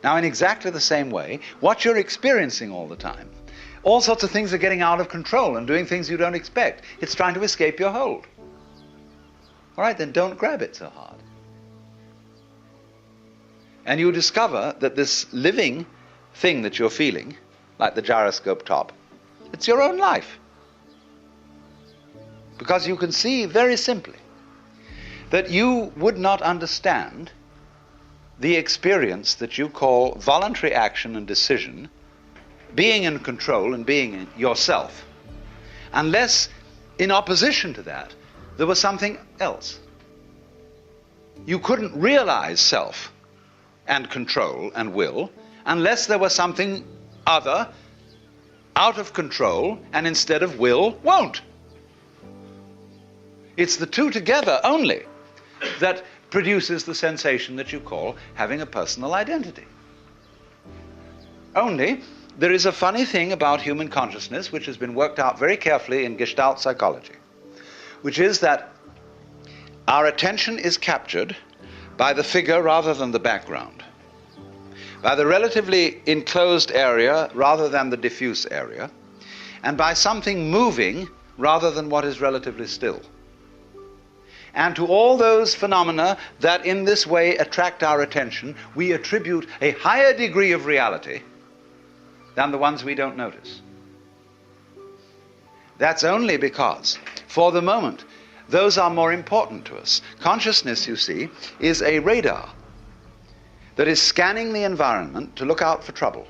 Now, in exactly the same way, what you're experiencing all the time, all sorts of things are getting out of control and doing things you don't expect. It's trying to escape your hold. All right, then don't grab it so hard. And you discover that this living thing that you're feeling, like the gyroscope top, it's your own life. Because you can see very simply that you would not understand the experience that you call voluntary action and decision, being in control and being yourself, unless in opposition to that there was something else. You couldn't realize self and control and will unless there was something other, out of control, and instead of will, won't. It's the two together only that produces the sensation that you call having a personal identity. Only, there is a funny thing about human consciousness which has been worked out very carefully in Gestalt psychology, which is that our attention is captured by the figure rather than the background, by the relatively enclosed area rather than the diffuse area, and by something moving rather than what is relatively still. And to all those phenomena that in this way attract our attention, we attribute a higher degree of reality than the ones we don't notice. That's only because, for the moment, those are more important to us. Consciousness, you see, is a radar that is scanning the environment to look out for trouble,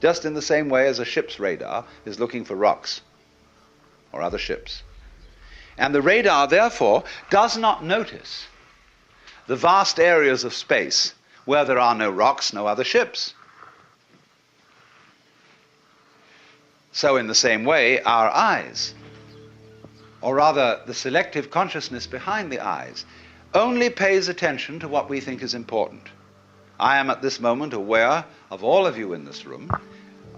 just in the same way as a ship's radar is looking for rocks or other ships. And the radar, therefore, does not notice the vast areas of space where there are no rocks, no other ships. So in the same way, our eyes, or rather the selective consciousness behind the eyes, only pays attention to what we think is important. I am at this moment aware of all of you in this room,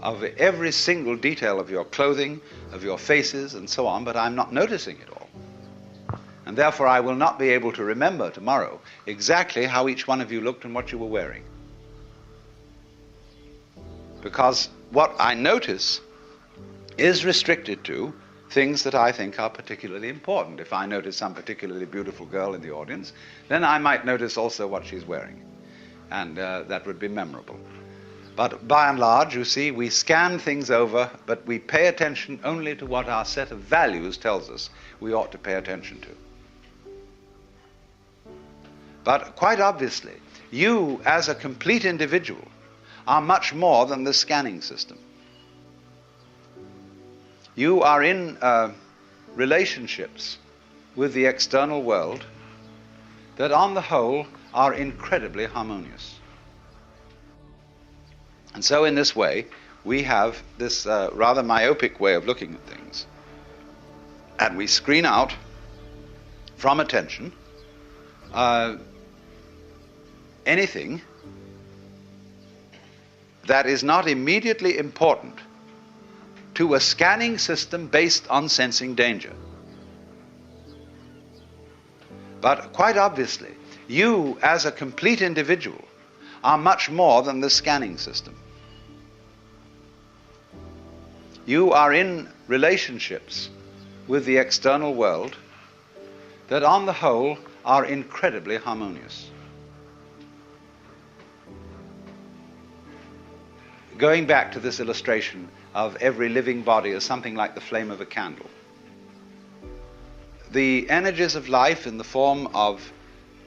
of every single detail of your clothing, of your faces, and so on, but I'm not noticing it all. And therefore I will not be able to remember tomorrow exactly how each one of you looked and what you were wearing. Because what I notice is restricted to things that I think are particularly important. If I notice some particularly beautiful girl in the audience, then I might notice also what she's wearing. And that would be memorable. But by and large, you see, we scan things over, but we pay attention only to what our set of values tells us we ought to pay attention to. But quite obviously, you as a complete individual are much more than the scanning system. You are in relationships with the external world that on the whole are incredibly harmonious. And so in this way, we have this rather myopic way of looking at things. And we screen out from attention anything that is not immediately important to a scanning system based on sensing danger. But quite obviously, you as a complete individual are much more than the scanning system. You are in relationships with the external world that on the whole are incredibly harmonious. Going back to this illustration of every living body as something like the flame of a candle, the energies of life in the form of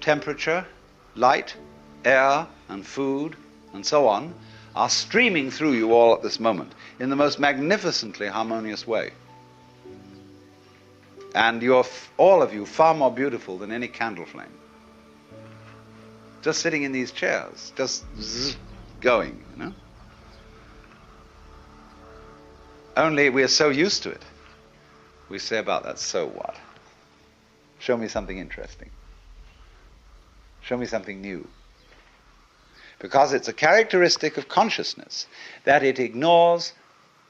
temperature, light, air, and food, and so on, are streaming through you all at this moment in the most magnificently harmonious way. And you're, all of you, far more beautiful than any candle flame. Just sitting in these chairs, just going, you know. Only we are so used to it. We say about that, so what? Show me something interesting. Show me something new. Because it's a characteristic of consciousness that it ignores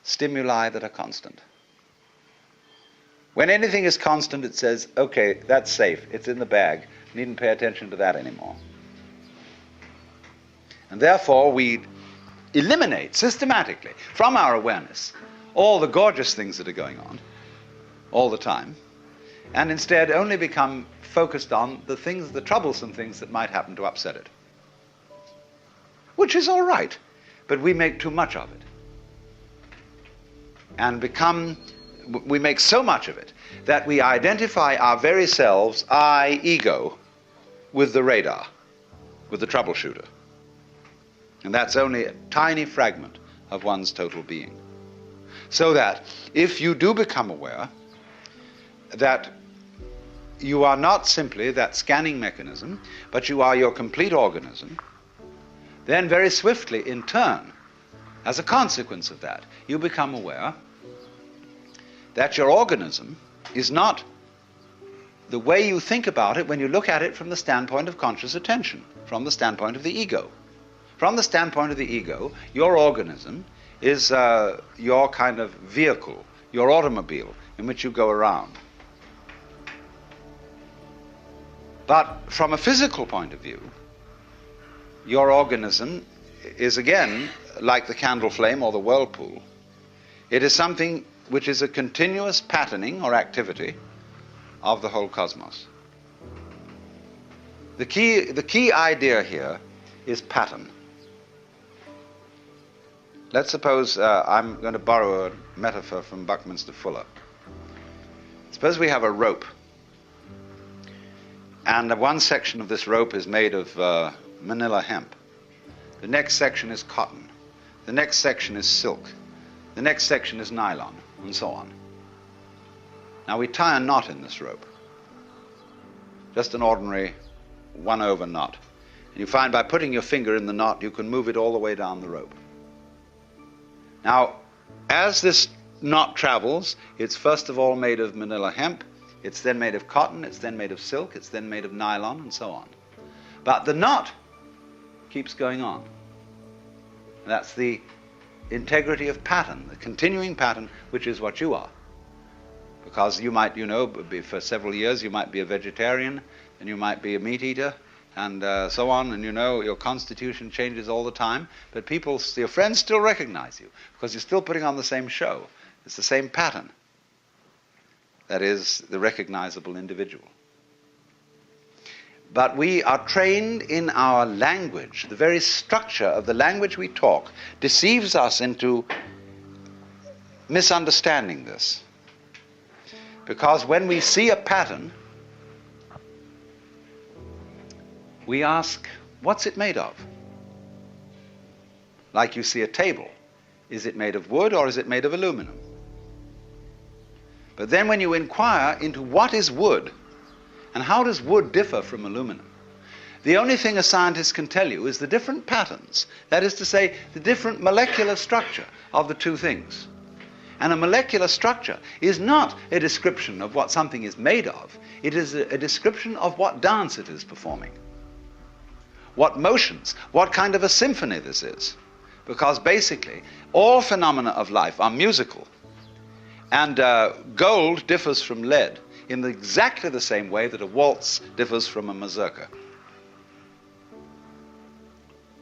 stimuli that are constant. When anything is constant, it says, okay, that's safe, it's in the bag, needn't pay attention to that anymore. And therefore we eliminate systematically from our awareness all the gorgeous things that are going on all the time, and instead only become focused on the things, the troublesome things that might happen to upset it. Which is all right, but we make too much of it. And we make so much of it that we identify our very selves, I, ego, with the radar, with the troubleshooter. And that's only a tiny fragment of one's total being. So that if you do become aware that you are not simply that scanning mechanism, but you are your complete organism, then very swiftly, in turn, as a consequence of that, you become aware that your organism is not the way you think about it when you look at it from the standpoint of conscious attention, from the standpoint of the ego. From the standpoint of the ego, your organism is your kind of vehicle, your automobile in which you go around. But from a physical point of view, your organism is again like the candle flame or the whirlpool. It is something which is a continuous patterning or activity of the whole cosmos. The key idea here is pattern. Let's suppose I'm going to borrow a metaphor from Buckminster Fuller. Suppose we have a rope, and one section of this rope is made of manila hemp. The next section is cotton. The next section is silk. The next section is nylon, and so on. Now we tie a knot in this rope. Just an ordinary 1/over knot. And you find by putting your finger in the knot, you can move it all the way down the rope. Now, as this knot travels, it's first of all made of manila hemp, it's then made of cotton, it's then made of silk, it's then made of nylon, and so on. But the knot keeps going on. And that's the integrity of pattern, the continuing pattern, which is what you are. Because you might, for several years you might be a vegetarian, and you might be a meat eater, and so on, and your constitution changes all the time, but your friends still recognize you, because you're still putting on the same show. It's the same pattern. That is the recognizable individual. But we are trained in our language. The very structure of the language we talk deceives us into misunderstanding this. Because when we see a pattern, we ask, what's it made of? Like you see a table. Is it made of wood or is it made of aluminum? But then when you inquire into what is wood, and how does wood differ from aluminum, the only thing a scientist can tell you is the different patterns, that is to say, the different molecular structure of the two things. And a molecular structure is not a description of what something is made of, it is a description of what dance it is performing. What motions, what kind of a symphony this is. Because basically, all phenomena of life are musical. And gold differs from lead in exactly the same way that a waltz differs from a mazurka.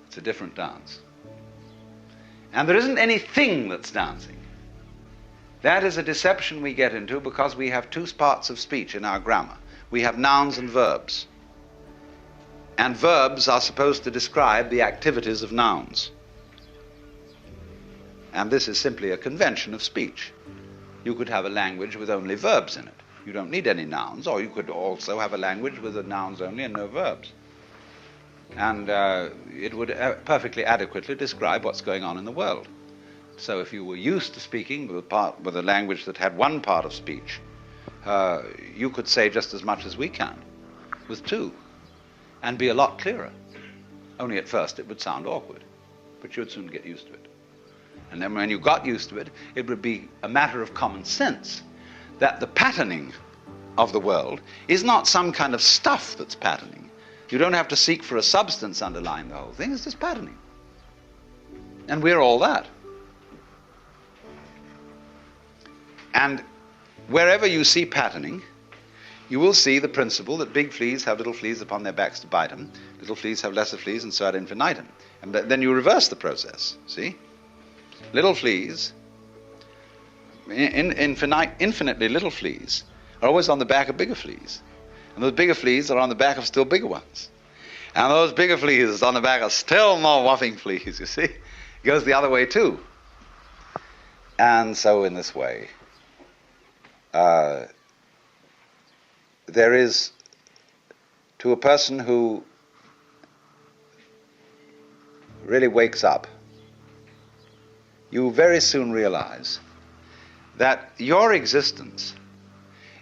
It's a different dance. And there isn't anything that's dancing. That is a deception we get into because we have two parts of speech in our grammar. We have nouns and verbs. And verbs are supposed to describe the activities of nouns. And this is simply a convention of speech. You could have a language with only verbs in it. You don't need any nouns, or you could also have a language with the nouns only and no verbs. And it would perfectly adequately describe what's going on in the world. So if you were used to speaking with a language that had one part of speech, you could say just as much as we can with two, and be a lot clearer. Only at first it would sound awkward, but you'd soon get used to it. And then when you got used to it, it would be a matter of common sense that the patterning of the world is not some kind of stuff that's patterning. You don't have to seek for a substance underlying the whole thing, it's just patterning. And we're all that. And wherever you see patterning, you will see the principle that big fleas have little fleas upon their backs to bite them, little fleas have lesser fleas, and so ad infinitum. And then you reverse the process, see? Little fleas, infinitely little fleas, are always on the back of bigger fleas. And those bigger fleas are on the back of still bigger ones. And those bigger fleas are on the back of still more whopping fleas, you see? It goes the other way too. And so in this way, there is, to a person who really wakes up, you very soon realize that your existence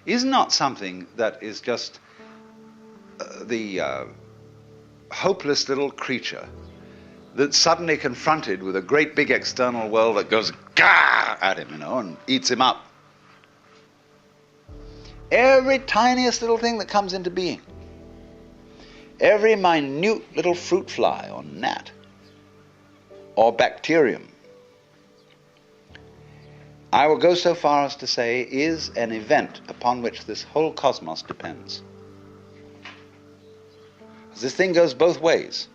is not something that is just the hopeless little creature that's suddenly confronted with a great big external world that goes gah at him, and eats him up. Every tiniest little thing that comes into being, every minute little fruit fly or gnat or bacterium, I will go so far as to say, is an event upon which this whole cosmos depends. This thing goes both ways.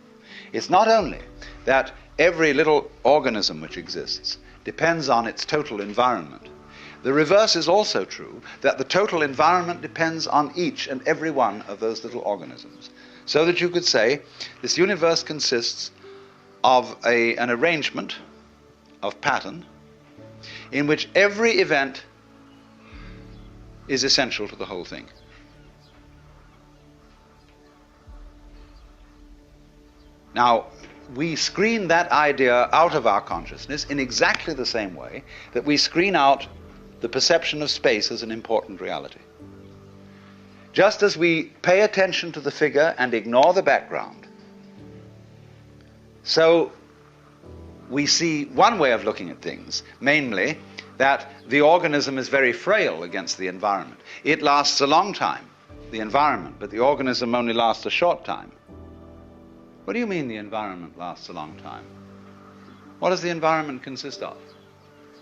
It's not only that every little organism which exists depends on its total environment. The reverse is also true, that the total environment depends on each and every one of those little organisms. So that you could say, this universe consists of an arrangement of pattern in which every event is essential to the whole thing. Now, we screen that idea out of our consciousness in exactly the same way that we screen out the perception of space as an important reality. Just as we pay attention to the figure and ignore the background, so we see one way of looking at things, namely that the organism is very frail against the environment. It lasts a long time, the environment, but the organism only lasts a short time. What do you mean the environment lasts a long time? What does the environment consist of?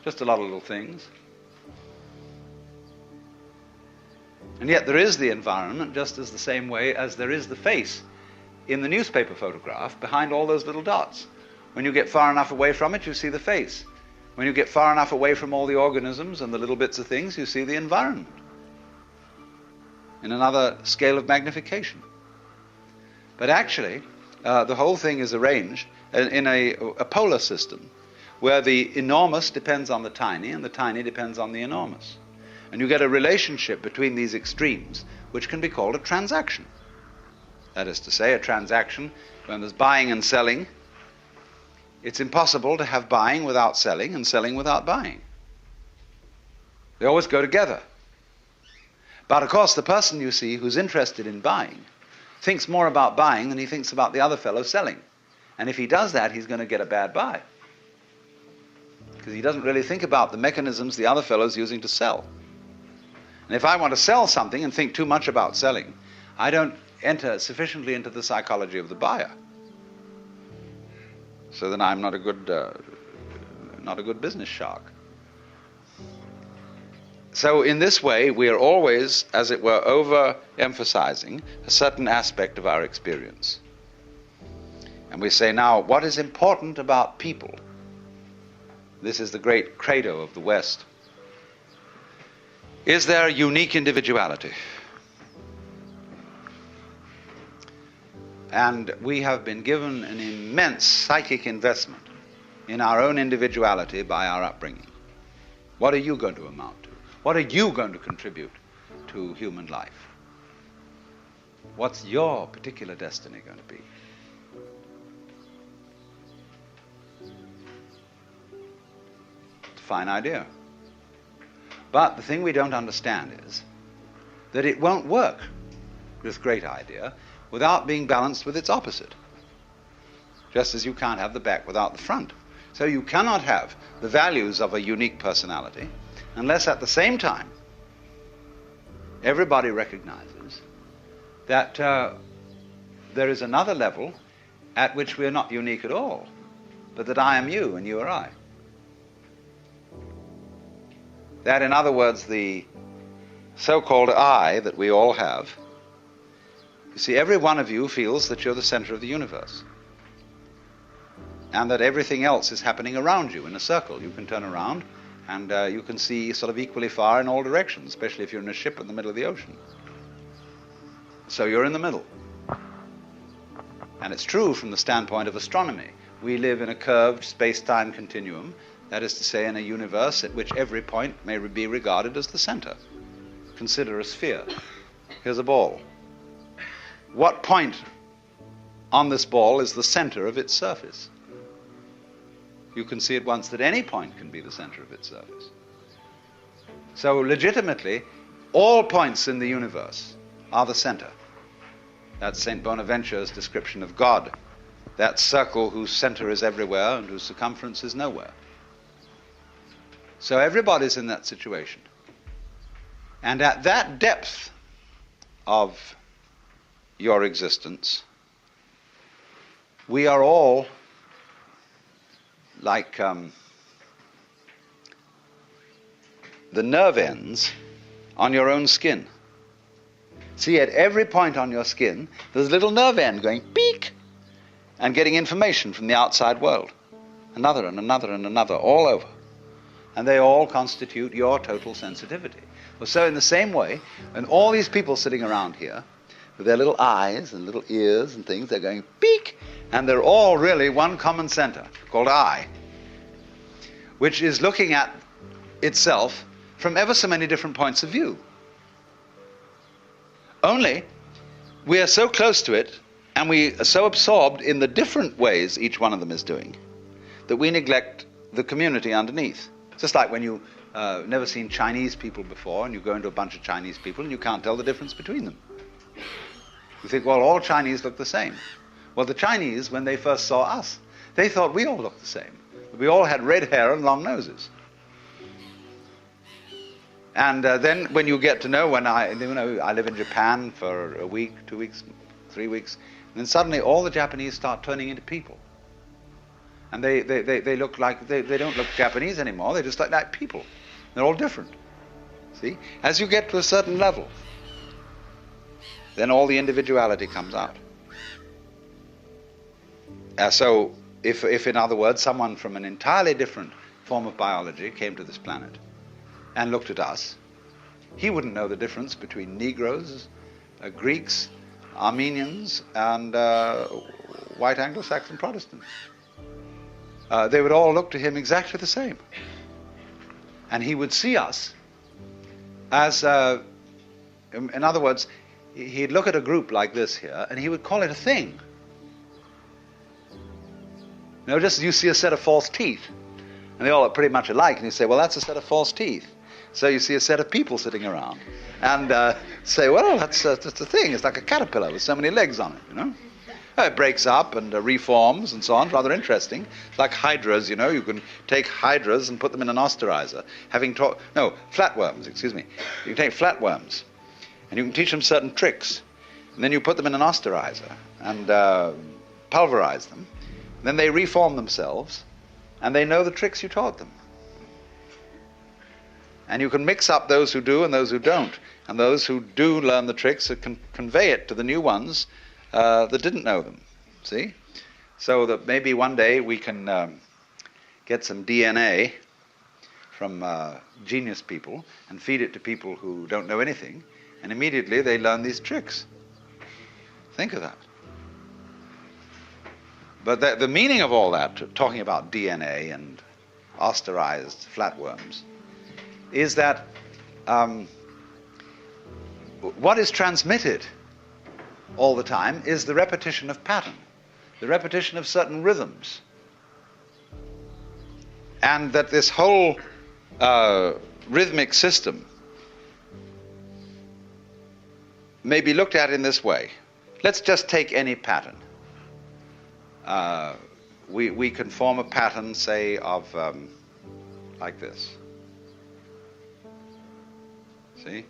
Just a lot of little things. And yet there is the environment just as the same way as there is the face in the newspaper photograph behind all those little dots. When you get far enough away from it, you see the face. When you get far enough away from all the organisms and the little bits of things, you see the environment in another scale of magnification. But actually, the whole thing is arranged in a polar system where the enormous depends on the tiny and the tiny depends on the enormous. And you get a relationship between these extremes which can be called a transaction. That is to say, a transaction when there's buying and selling. It's impossible to have buying without selling and selling without buying. They always go together. But of course, the person you see who's interested in buying thinks more about buying than he thinks about the other fellow selling. And if he does that, he's going to get a bad buy. Because he doesn't really think about the mechanisms the other fellow's using to sell. And if I want to sell something and think too much about selling, I don't enter sufficiently into the psychology of the buyer. So then I'm not a good business shark. So in this way, we are always, as it were, overemphasizing a certain aspect of our experience. And we say, now, what is important about people? This is the great credo of the West. Is there unique individuality? And we have been given an immense psychic investment in our own individuality by our upbringing. What are you going to amount to? What are you going to contribute to human life? What's your particular destiny going to be? It's a fine idea. But the thing we don't understand is that it won't work, this great idea, without being balanced with its opposite. Just as you can't have the back without the front. So you cannot have the values of a unique personality unless at the same time everybody recognizes that there is another level at which we are not unique at all, but that I am you and you are I. That, in other words, the so-called I that we all have, you see, every one of you feels that you're the center of the universe, and that everything else is happening around you in a circle. You can turn around and you can see sort of equally far in all directions, especially if you're in a ship in the middle of the ocean. So you're in the middle. And it's true from the standpoint of astronomy. We live in a curved space-time continuum, that is to say, in a universe at which every point may be regarded as the center. Consider a sphere. Here's a ball. What point on this ball is the center of its surface? You can see at once that any point can be the center of its surface. So legitimately, all points in the universe are the center. That's St. Bonaventure's description of God, that circle whose center is everywhere and whose circumference is nowhere. So everybody's in that situation. And at that depth of your existence, we are all like the nerve ends on your own skin. See, at every point on your skin, there's a little nerve end going peek and getting information from the outside world. Another and another and another, all over. And they all constitute your total sensitivity. Well, so in the same way, and all these people sitting around here, with their little eyes and little ears and things, they're going peek, and they're all really one common center called I, which is looking at itself from ever so many different points of view. Only we are so close to it, and we are so absorbed in the different ways each one of them is doing, that we neglect the community underneath. Just like when you never seen Chinese people before, and you go into a bunch of Chinese people and you can't tell the difference between them. You think, well, all Chinese look the same. Well, the Chinese, when they first saw us, they thought we all looked the same. We all had red hair and long noses. And then when you get to know, when I live in Japan for a week, 2 weeks, 3 weeks, and then suddenly all the Japanese start turning into people. And they look like, they don't look Japanese anymore, they just look like people. They're all different. See? As you get to a certain level, then all the individuality comes out. So if in other words, someone from an entirely different form of biology came to this planet and looked at us, he wouldn't know the difference between Negroes, Greeks, Armenians, and white Anglo-Saxon Protestants. They would all look to him exactly the same. And he would see us as, in other words, he'd look at a group like this here, and he would call it a thing. Just you see a set of false teeth, and they all look pretty much alike, and you say, well, that's a set of false teeth. So you see a set of people sitting around, and say, well, that's a thing. It's like a caterpillar with so many legs on it, It breaks up and reforms and so on. Rather interesting. It's like hydras, you can take hydras and put them in an osterizer. Flatworms, excuse me. You can take flatworms, and you can teach them certain tricks, and then you put them in an osterizer and pulverize them. Then they reform themselves, and they know the tricks you taught them. And you can mix up those who do and those who don't. And those who do learn the tricks can convey it to the new ones that didn't know them. See? So that maybe one day we can get some DNA from genius people and feed it to people who don't know anything, and immediately they learn these tricks. Think of that. But the meaning of all that, talking about DNA and osterized flatworms, is that what is transmitted all the time is the repetition of pattern, the repetition of certain rhythms. And that this whole rhythmic system may be looked at in this way. Let's just take any pattern. we can form a pattern, say, of like this. See?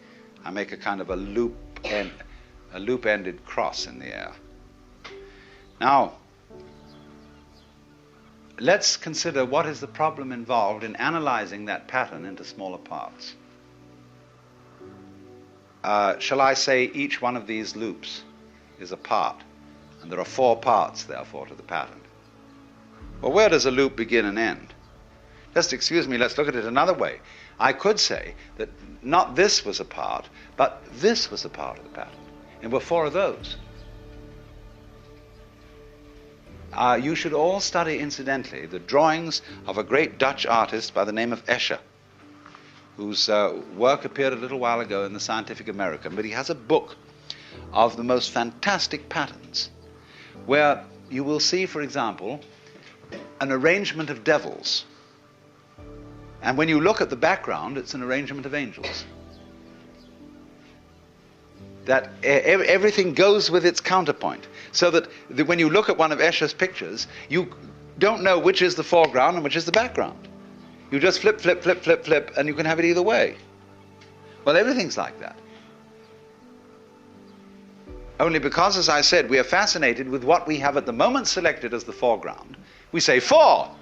I make a kind of a loop-ended cross in the air. Now, let's consider what is the problem involved in analyzing that pattern into smaller parts. Shall I say each one of these loops is a part, and there are 4 parts, therefore, to the pattern? Well, where does a loop begin and end? Just excuse me, let's look at it another way. I could say that not this was a part, but this was a part of the pattern. And there were 4 of those. You should all study, incidentally, the drawings of a great Dutch artist by the name of Escher, whose work appeared a little while ago in the Scientific American, but he has a book of the most fantastic patterns, where you will see, for example, an arrangement of devils. And when you look at the background, it's an arrangement of angels. That everything goes with its counterpoint. So that when you look at one of Escher's pictures, you don't know which is the foreground and which is the background. You just flip, flip, flip, flip, flip, and you can have it either way. Well, everything's like that. Only because, as I said, we are fascinated with what we have at the moment selected as the foreground. We say, foreground.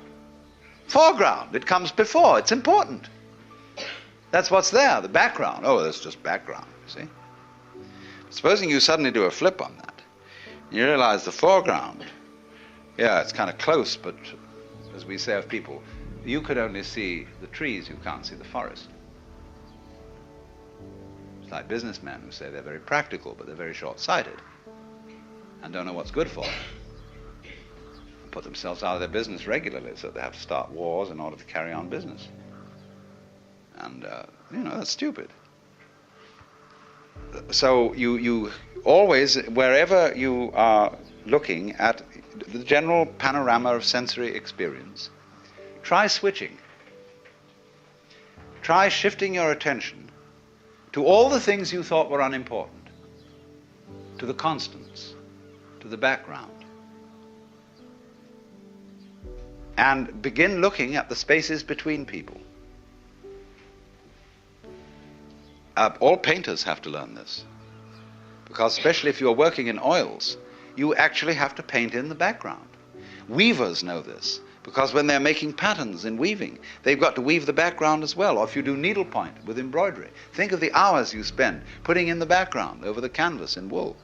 It comes before. It's important. That's what's there, the background. Oh, that's just background, you see. Supposing you suddenly do a flip on that, you realize the foreground, yeah, it's kind of close, but as we say of people, you could only see the trees, you can't see the forest. It's like businessmen who say they're very practical, but they're very short-sighted and don't know what's good for them. Put themselves out of their business regularly, so they have to start wars in order to carry on business. And, that's stupid. So you always, wherever you are looking at the general panorama of sensory experience, try switching. Try shifting your attention to all the things you thought were unimportant, to the constants, to the background. And begin looking at the spaces between people. All painters have to learn this, because especially if you're working in oils, you actually have to paint in the background. Weavers know this, because when they're making patterns in weaving, they've got to weave the background as well. Or if you do needlepoint with embroidery, think of the hours you spend putting in the background over the canvas in wool.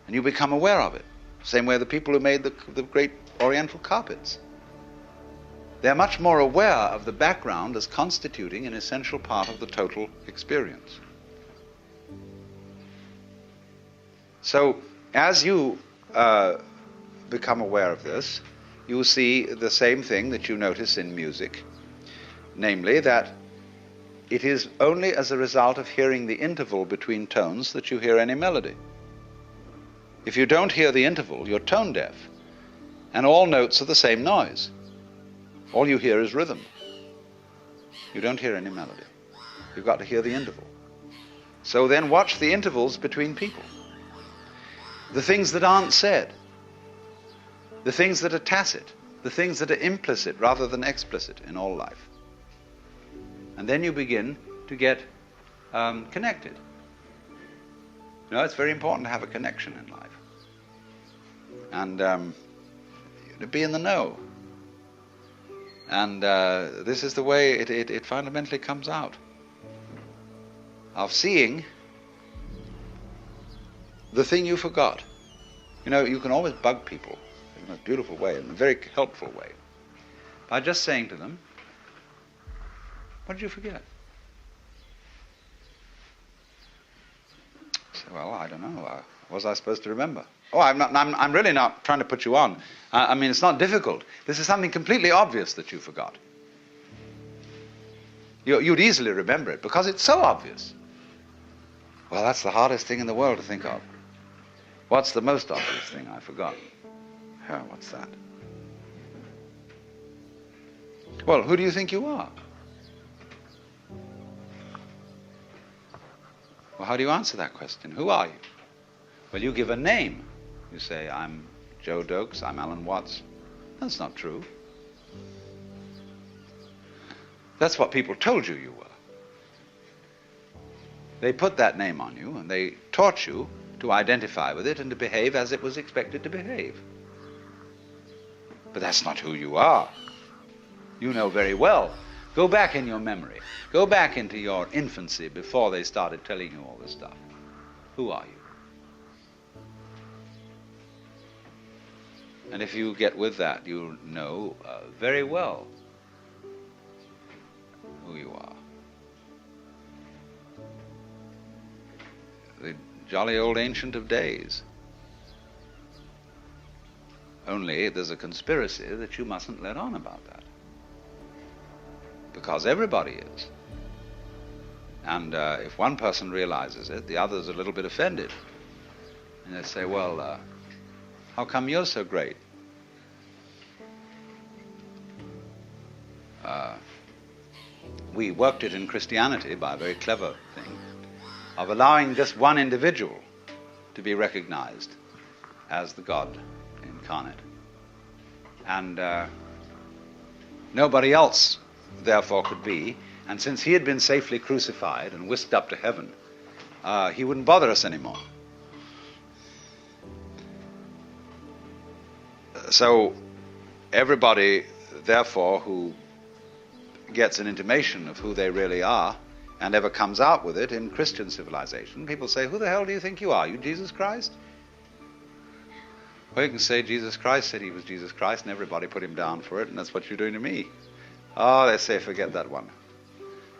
And you become aware of it. Same way the people who made the great Oriental carpets. They're much more aware of the background as constituting an essential part of the total experience. So, as you become aware of this, you see the same thing that you notice in music, namely that it is only as a result of hearing the interval between tones that you hear any melody. If you don't hear the interval, you're tone deaf, and all notes are the same noise. All you hear is rhythm. You don't hear any melody. You've got to hear the interval. So then watch the intervals between people. The things that aren't said. The things that are tacit. The things that are implicit rather than explicit in all life. And then you begin to get connected. It's very important to have a connection in life. And to be in the know. And this is the way it fundamentally comes out. Of seeing the thing you forgot. You can always bug people in a beautiful way, in a very helpful way, by just saying to them, what did you forget? So, well, I don't know. What was I supposed to remember? Oh, I'm really not trying to put you on. It's not difficult. This is something completely obvious that you forgot. You'd easily remember it because it's so obvious. Well, that's the hardest thing in the world to think of. What's the most obvious thing I forgot? Oh, what's that? Well, who do you think you are? Well, how do you answer that question? Who are you? Well, you give a name. You say, I'm Joe Dokes, I'm Alan Watts, That's not true. That's what people told you you were. They put that name on you, and they taught you to identify with it and to behave as it was expected to behave. But that's not who you are. You know very well. Go back in your memory. Go back into your infancy before they started telling you all this stuff. Who are you? And if you get with that, you'll know very well who you are. The jolly old Ancient of Days. Only there's a conspiracy that you mustn't let on about that. Because everybody is. And if one person realizes it, the other's a little bit offended. And they say, well, how come you're so great? We worked it in Christianity by a very clever thing of allowing just one individual to be recognized as the God incarnate. And nobody else, therefore, could be. And since he had been safely crucified and whisked up to heaven, he wouldn't bother us anymore. So everybody, therefore, who gets an intimation of who they really are and ever comes out with it in Christian civilization, people say, who the hell do you think you are? You Jesus Christ? Well, you can say Jesus Christ said he was Jesus Christ and everybody put him down for it, and that's what you're doing to me. Oh, they say, forget that one.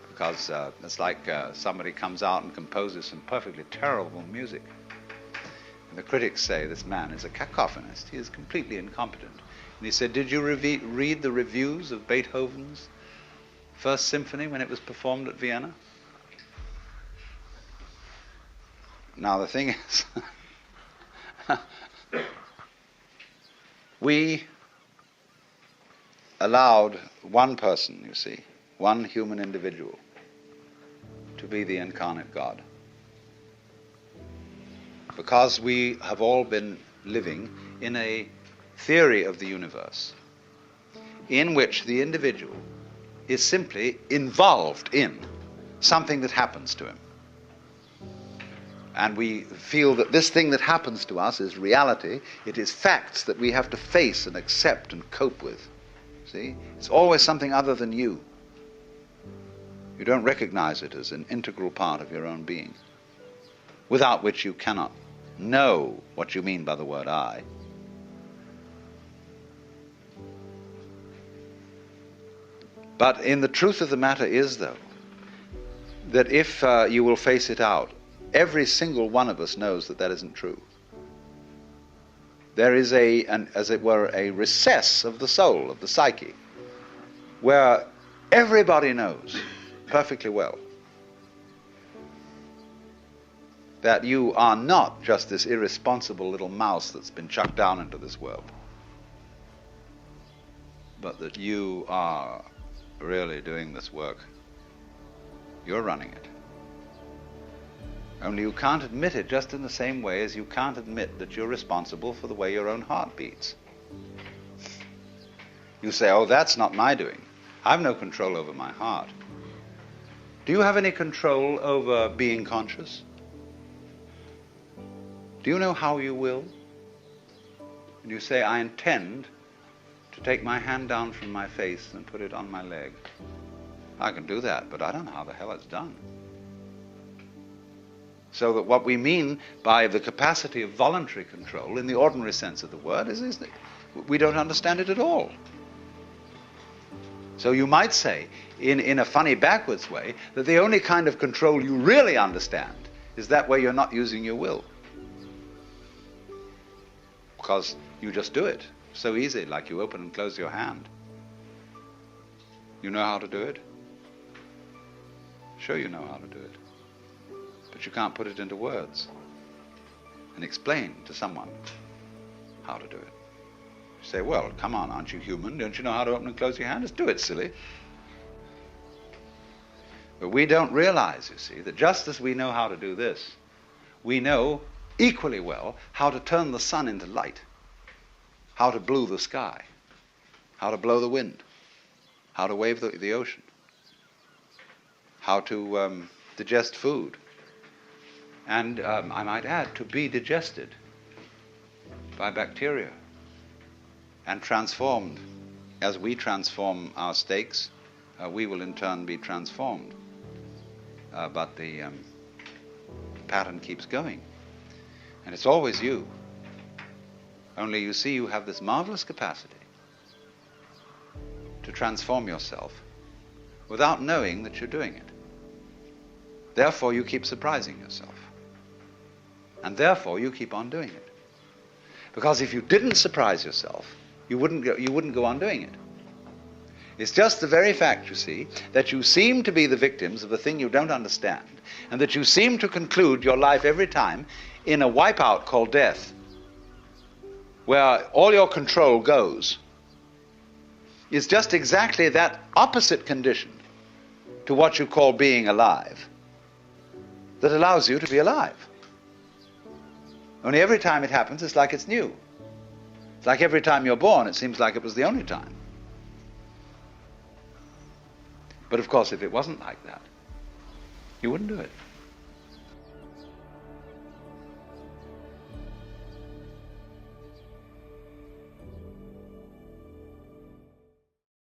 Because it's like somebody comes out and composes some perfectly terrible music. And the critics say this man is a cacophonist. He is completely incompetent. And he said, did you read the reviews of Beethoven's First Symphony when it was performed at Vienna? Now the thing is, we allowed one person, you see, one human individual, to be the incarnate God. Because we have all been living in a theory of the universe in which the individual is simply involved in something that happens to him. And we feel that this thing that happens to us is reality. It is facts that we have to face and accept and cope with. See? It's always something other than you. You don't recognize it as an integral part of your own being, without which you cannot know what you mean by the word I. But in the truth of the matter is, though, that if you will face it out, every single one of us knows that that isn't true. There is as it were, a recess of the soul, of the psyche, where everybody knows perfectly well that you are not just this irresponsible little mouse that's been chucked down into this world, but that you are really doing this work. You're running it. Only you can't admit it, just in the same way as you can't admit that you're responsible for the way your own heart beats. You say, oh, that's not my doing. I've no control over my heart. Do you have any control over being conscious? Do you know how you will? And you say, I intend to take my hand down from my face and put it on my leg. I can do that, but I don't know how the hell it's done. So that what we mean by the capacity of voluntary control, in the ordinary sense of the word, is that we don't understand it at all. So you might say, in a funny backwards way, that the only kind of control you really understand is that where you're not using your will. Because you just do it. So easy, like you open and close your hand. You know how to do it? Sure you know how to do it. But you can't put it into words and explain to someone how to do it. You say, well, come on, aren't you human? Don't you know how to open and close your hand? Just do it, silly. But we don't realize, you see, that just as we know how to do this, we know equally well how to turn the sun into light, how to blue the sky, how to blow the wind, how to wave the ocean, how to digest food, and I might add, to be digested by bacteria and transformed. As we transform our steaks, we will in turn be transformed. But the pattern keeps going. And it's always you. Only you see you have this marvelous capacity to transform yourself without knowing that you're doing it. Therefore you keep surprising yourself. And therefore you keep on doing it. Because if you didn't surprise yourself, you wouldn't go on doing it. It's just the very fact, you see, that you seem to be the victims of a thing you don't understand, and that you seem to conclude your life every time in a wipeout called death, where all your control goes, is just exactly that opposite condition to what you call being alive that allows you to be alive. Only every time it happens, it's like it's new. It's like every time you're born, it seems like it was the only time. But of course, if it wasn't like that, you wouldn't do it.